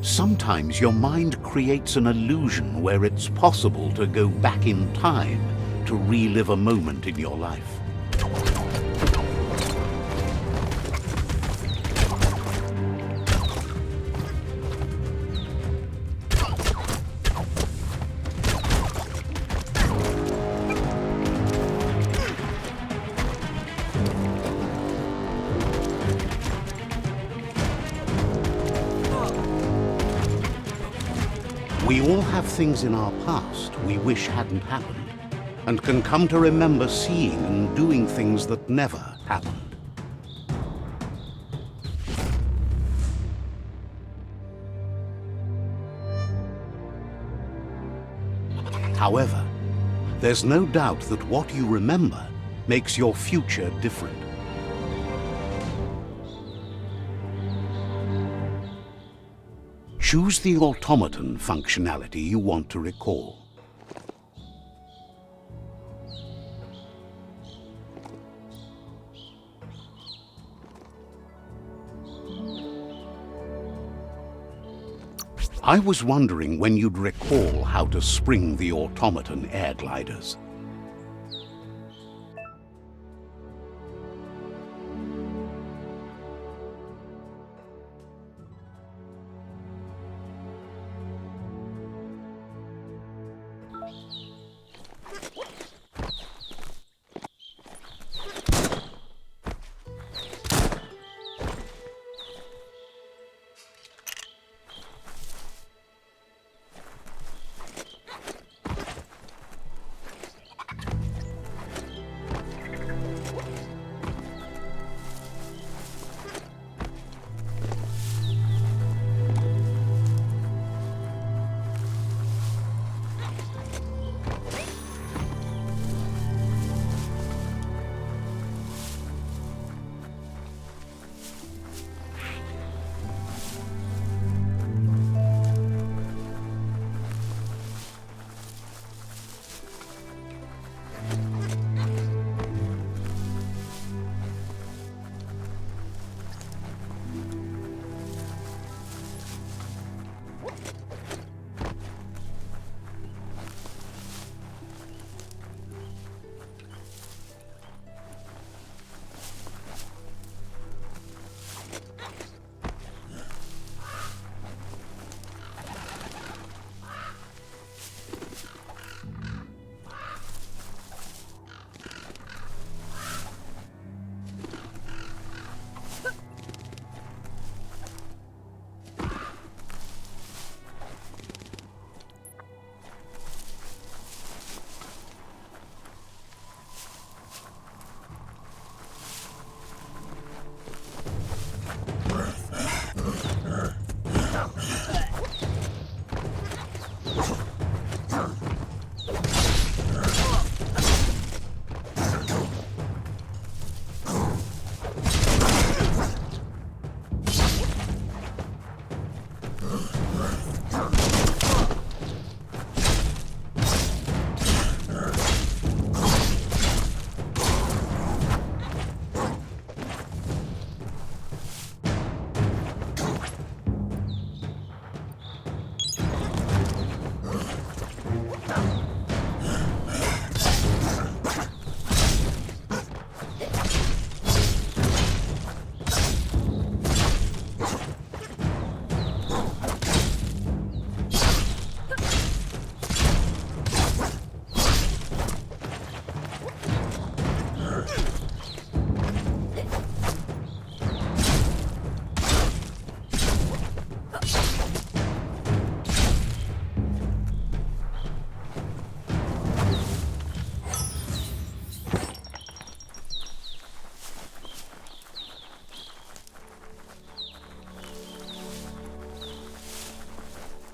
A: Sometimes your mind creates an illusion where it's possible to go back in time to relive a moment in your life. We all have things in our past we wish hadn't happened, and can come to remember seeing and doing things that never happened. However, there's no doubt that what you remember makes your future different. Choose the automaton functionality you want to recall. I was wondering when you'd recall how to spring the automaton air gliders.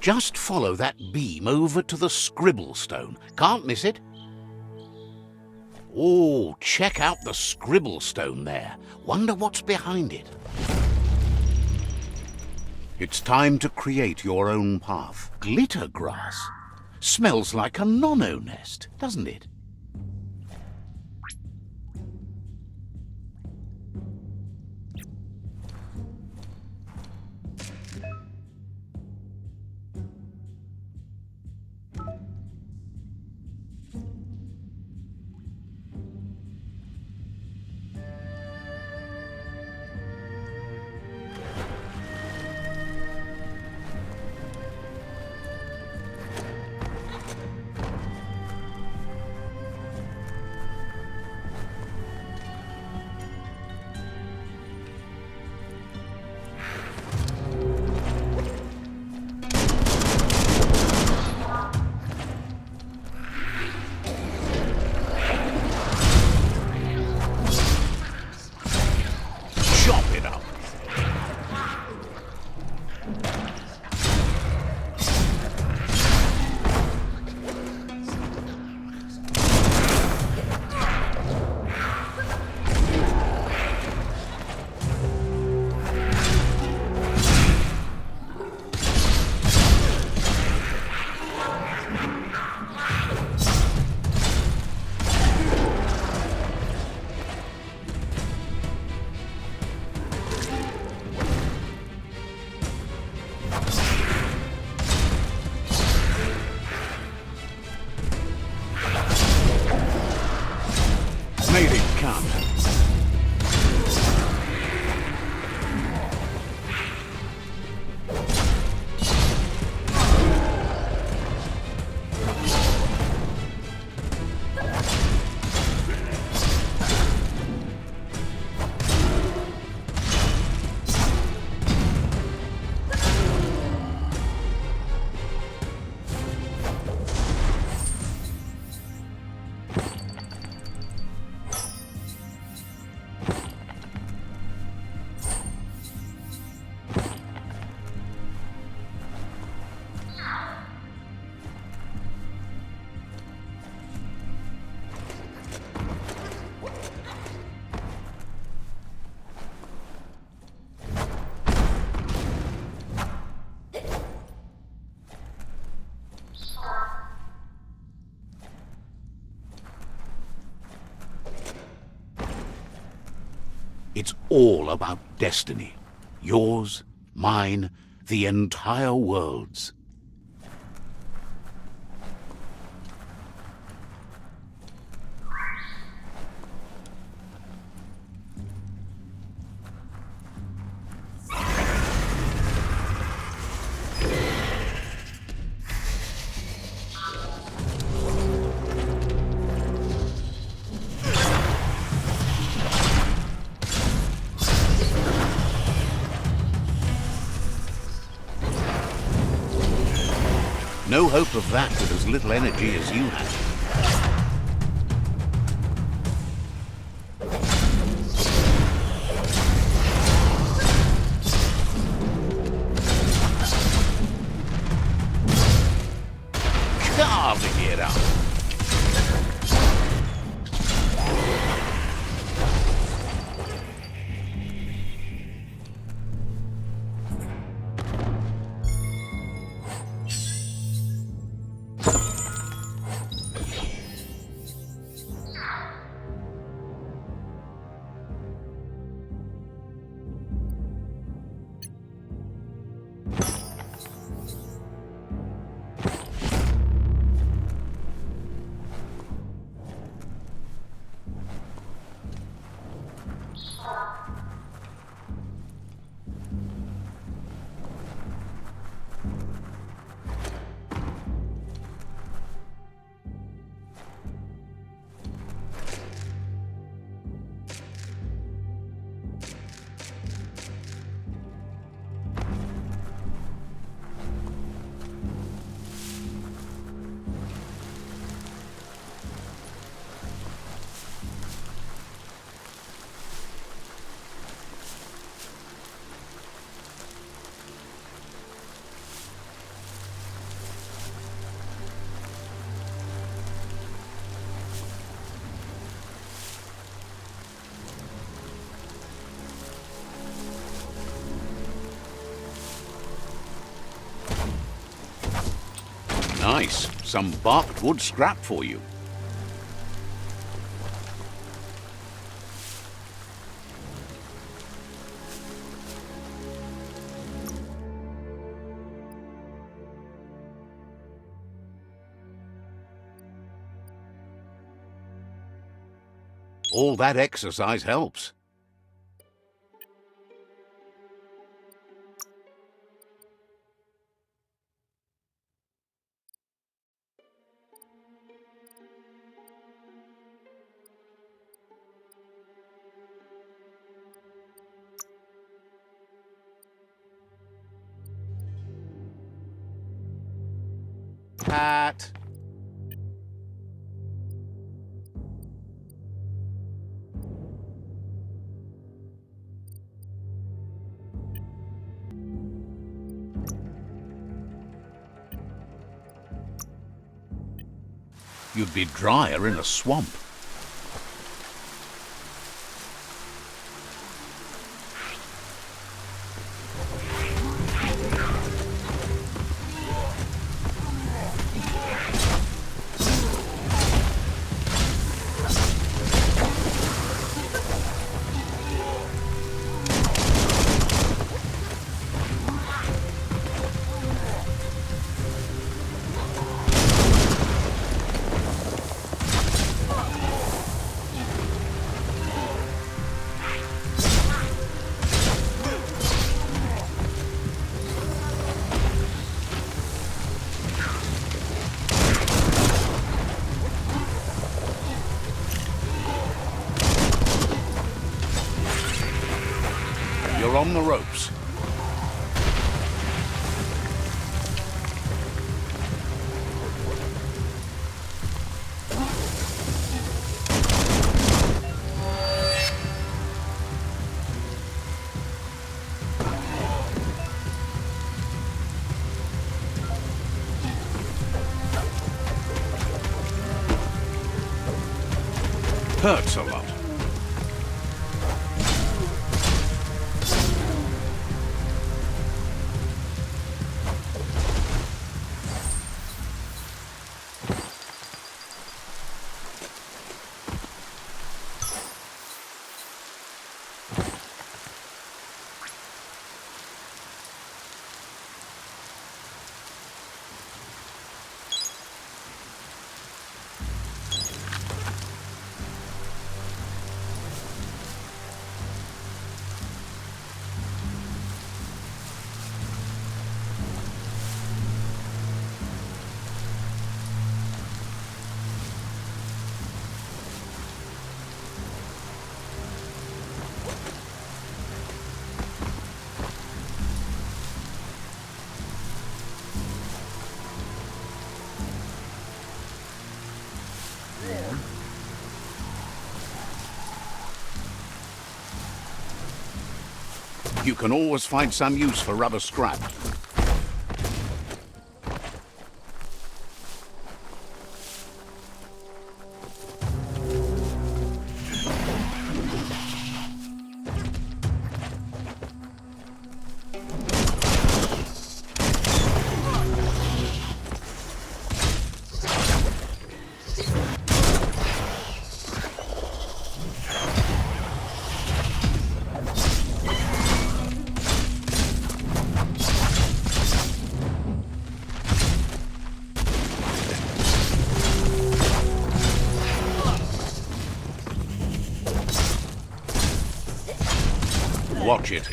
A: Just follow that beam over to the scribble stone. Can't miss it. Oh, check out the scribble stone there. Wonder what's behind it. It's time to create your own path. Glitter grass. Smells like a nono nest, doesn't it? Made it count. It's all about destiny. Yours, mine, the entire world's. No hope of that with as little energy as you have. Carving it up. Nice. Some barked wood scrap for you. All that exercise helps. Cat. You'd be drier in a swamp. You're on the ropes. Hurts a lot. You can always find some use for rubber scrap. Watch it.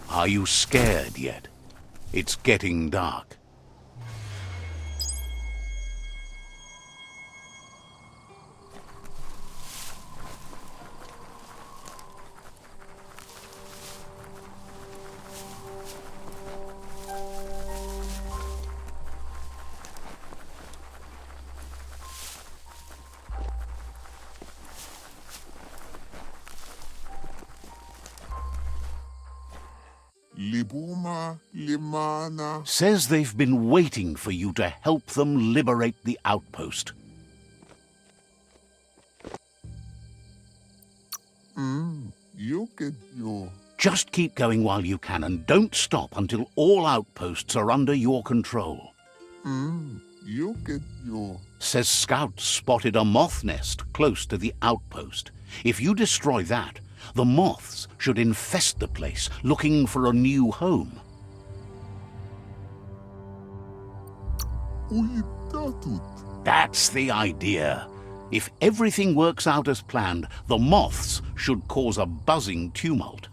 A: Are you scared yet? It's getting dark.
F: Libuma Limana.
A: Says they've been waiting for you to help them liberate the outpost.
F: Yukeyo.
A: Just keep going while you can and don't stop until all outposts are under your control.
F: Yukeyo.
A: Says scouts spotted a moth nest close to the outpost. If you destroy that, the moths should infest the place, looking for a new home.
F: Uitatut.
A: That's the idea. If everything works out as planned, the moths should cause a buzzing tumult.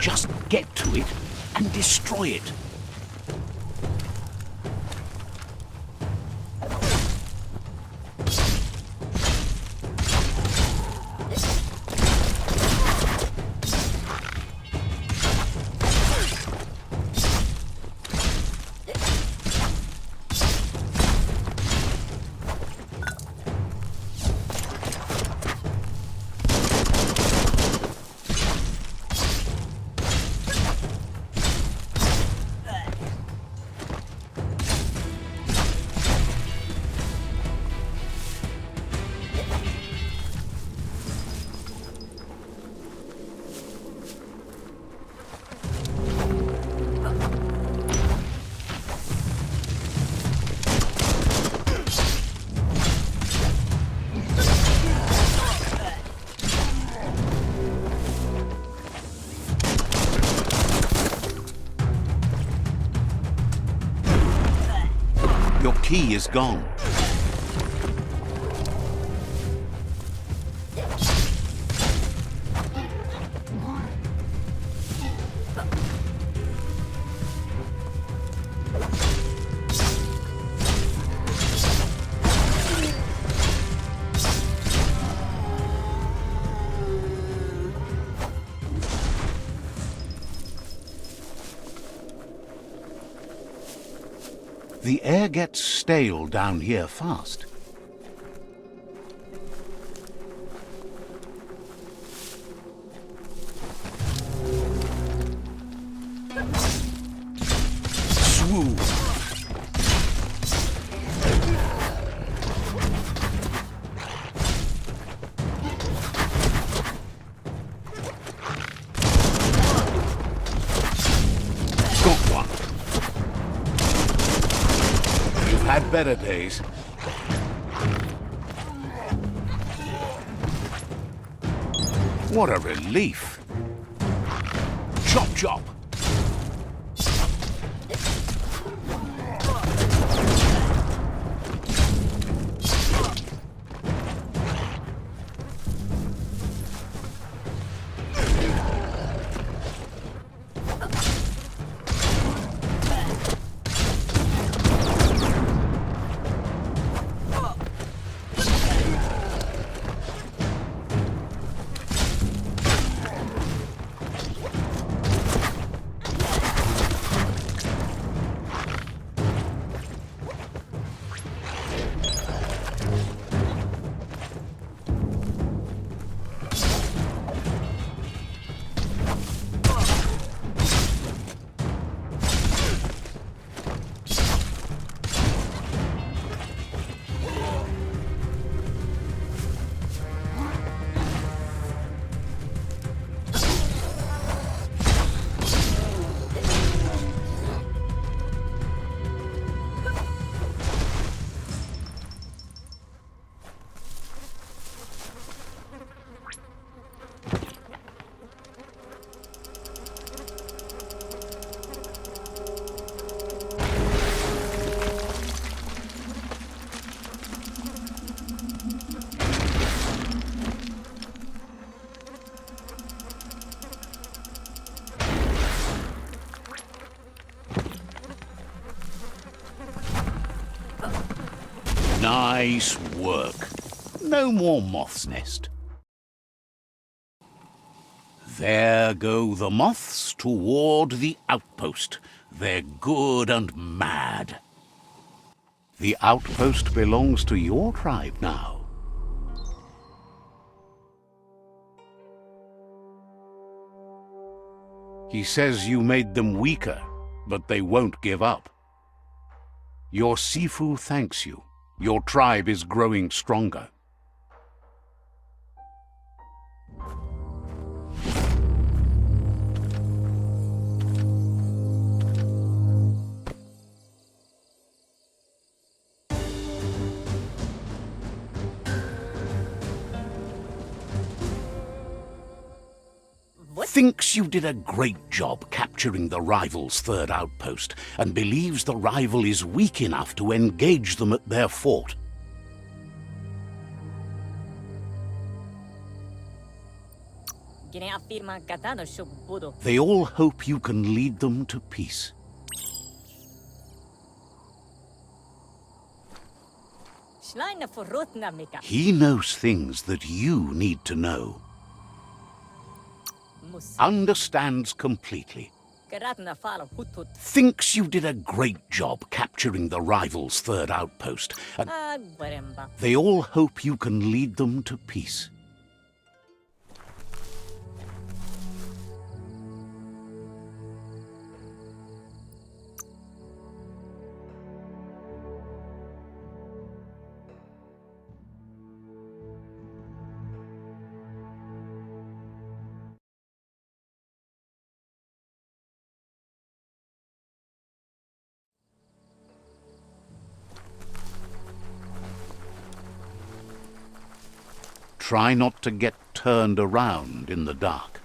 A: Just get to it and destroy it. Your key is gone. The air gets stale down here fast. Swoop. Got one. Had better days. What a relief. Chop, chop. Nice work. No more moth's nest. There go the moths toward the outpost. They're good and mad. The outpost belongs to your tribe now. He says you made them weaker, but they won't give up. Your Sifu thanks you. Your tribe is growing stronger. Thinks you did a great job capturing the rival's third outpost, and believes the rival is weak enough to engage them at their fort. They all hope you can lead them to peace. He knows things that you need to know. Understands completely. Thinks you did a great job capturing the rival's third outpost, and they all hope you can lead them to peace. Try not to get turned around in the dark.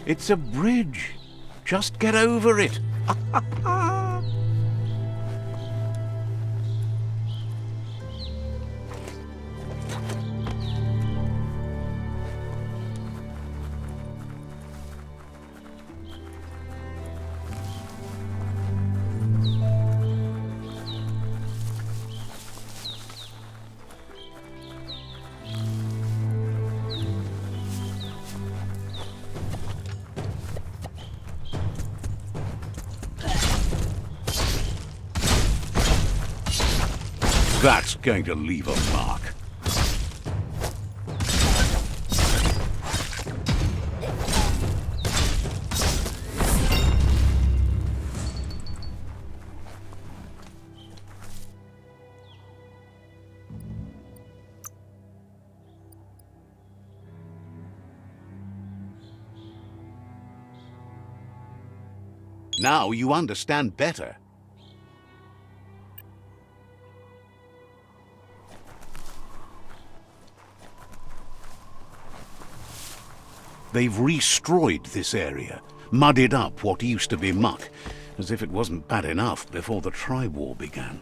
A: It's a bridge. Just get over it. That's going to leave a mark. Now you understand better. They've restroyed this area, muddied up what used to be muck, as if it wasn't bad enough before the tribe war began.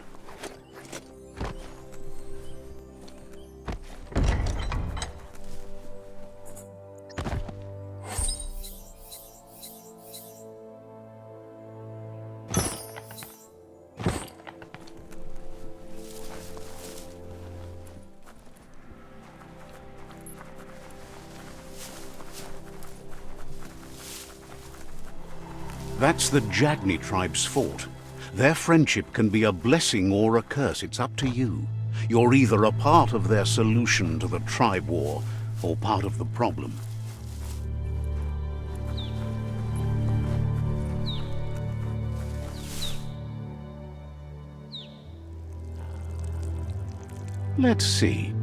A: That's the Jagni tribe's fort. Their friendship can be a blessing or a curse. It's up to you. You're either a part of their solution to the tribe war, or part of the problem. Let's see.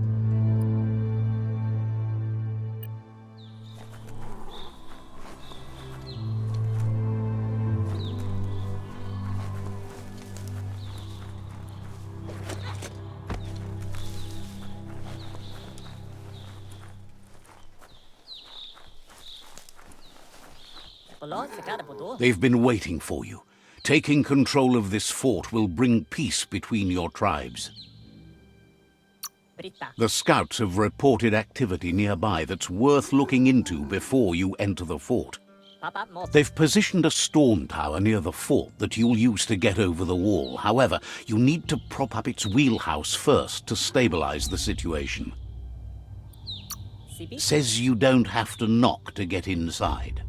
A: They've been waiting for you. Taking control of this fort will bring peace between your tribes. The scouts have reported activity nearby that's worth looking into before you enter the fort.
E: Papa most.
A: They've positioned a storm tower near the fort that you'll use to get over the wall. However, you need to prop up its wheelhouse first to stabilize the situation.
E: CB.
A: Says you don't have to knock to get inside.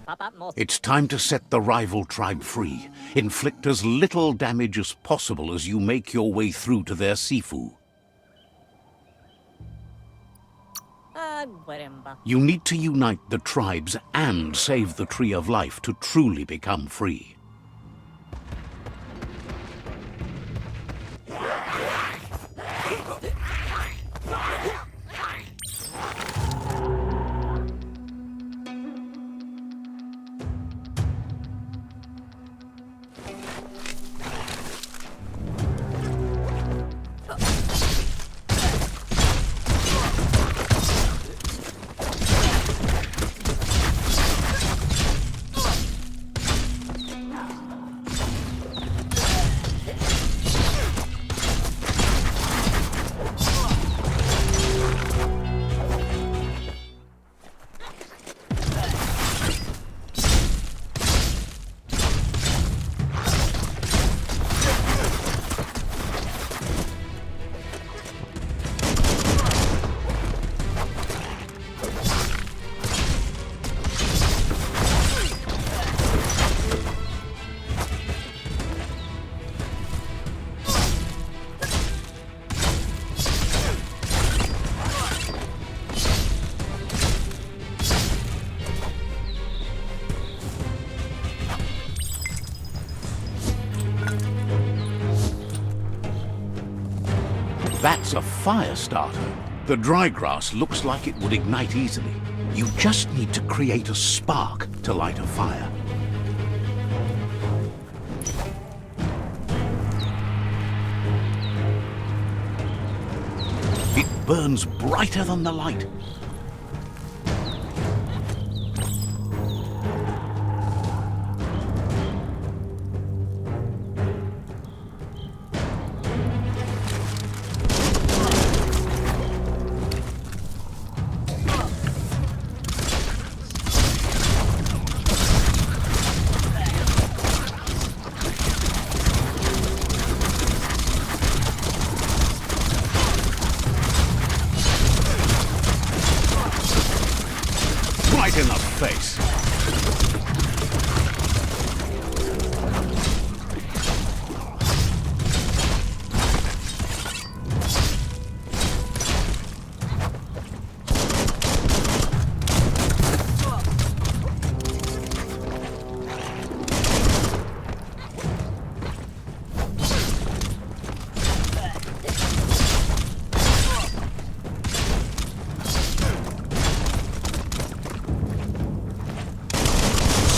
E: Papa most.
A: It's time to set the rival tribe free. Inflict as little damage as possible as you make your way through to their Sifu.
E: Guaremba.
A: You need to unite the tribes and save the Tree of Life to truly become free. That's a fire starter. The dry grass looks like it would ignite easily. You just need to create a spark to light a fire. It burns brighter than the light. Right in the face.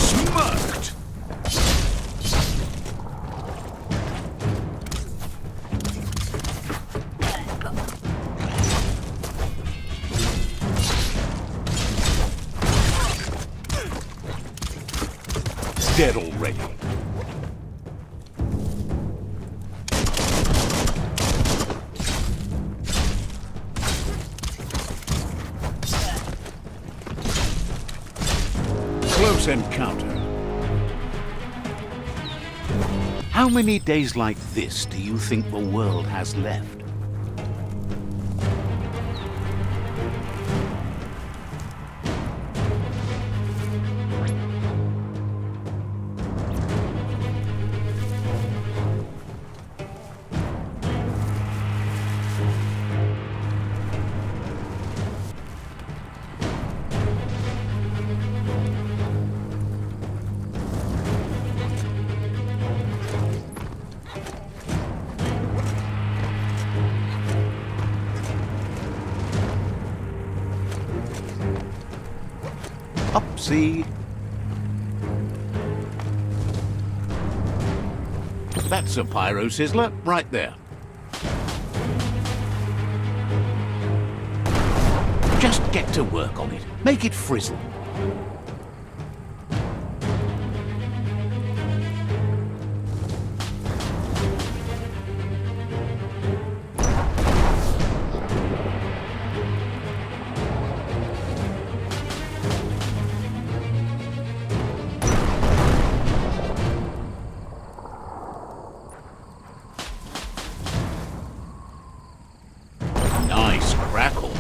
A: Smirked. Dead already. Close encounter. How many days like this do you think the world has left? Upsie. That's a pyro sizzler right there. Just get to work on it. Make it frizzle. Nice crackle.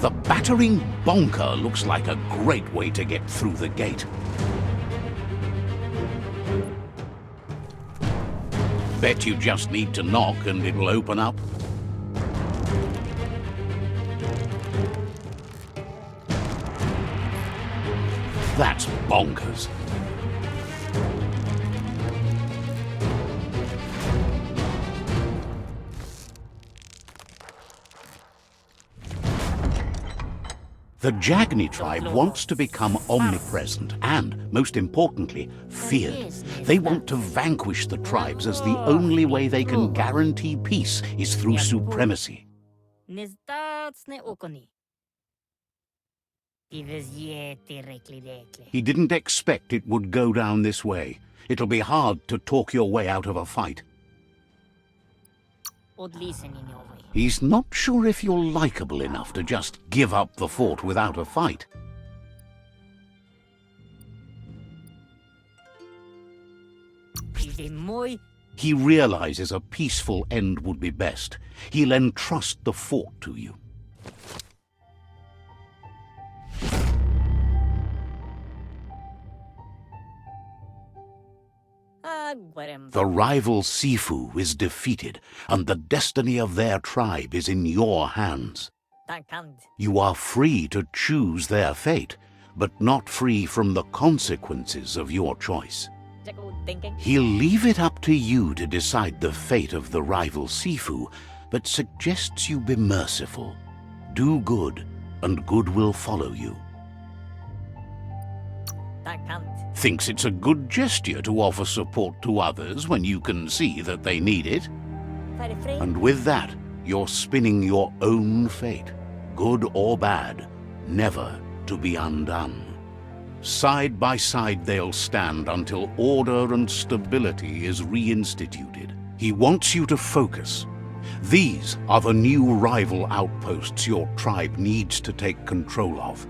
A: The battering bonker looks like a great way to get through the gate. Bet you just need to knock and it'll open up. That's bonkers. The Jagni tribe wants to become omnipresent and, most importantly, feared. They want to vanquish the tribes as the only way they can guarantee peace is through supremacy. He didn't expect it would go down this way. It'll be hard to talk your way out of a fight. He's not sure if you're likable enough to just give up the fort without a fight. He realizes a peaceful end would be best. He'll entrust the fort to you. The rival Sifu is defeated, and the destiny of their tribe is in your hands. You are free to choose their fate, but not free from the consequences of your choice. He'll leave it up to you to decide the fate of the rival Sifu, but suggests you be merciful. Do good, and good will follow you. Thinks it's a good gesture to offer support to others when you can see that they need it. And with that, you're spinning your own fate, good or bad, never to be undone. Side by side they'll stand until order and stability is reinstituted. He wants you to focus. These are the new rival outposts your tribe needs to take control of.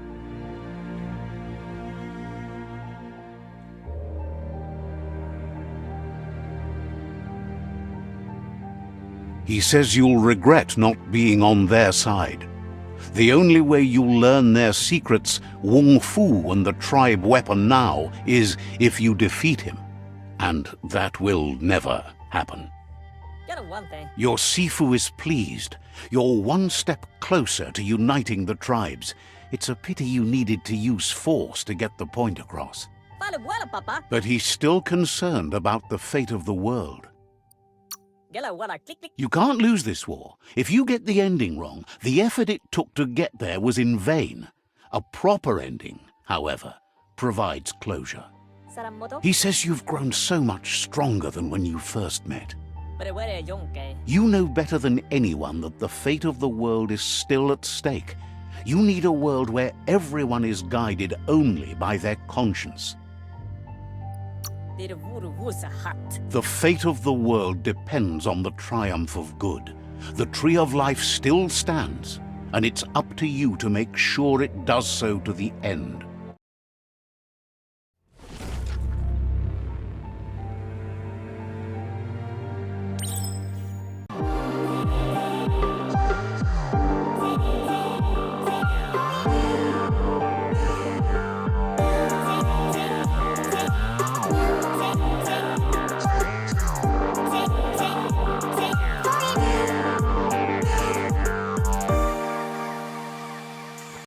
A: He says you'll regret not being on their side. The only way you'll learn their secrets, Wung Fu and the tribe weapon now, is if you defeat him. And that will never happen. Your Sifu is pleased. You're one step closer to uniting the tribes. It's a pity you needed to use force to get the point across. But he's still concerned about the fate of the world. You can't lose this war. If you get the ending wrong, the effort it took to get there was in vain. A proper ending, however, provides closure. He says you've grown so much stronger than when you first met. You know better than anyone that the fate of the world is still at stake. You need a world where everyone is guided only by their conscience. The fate of the world depends on the triumph of good. The tree of life still stands, and it's up to you to make sure it does so to the end.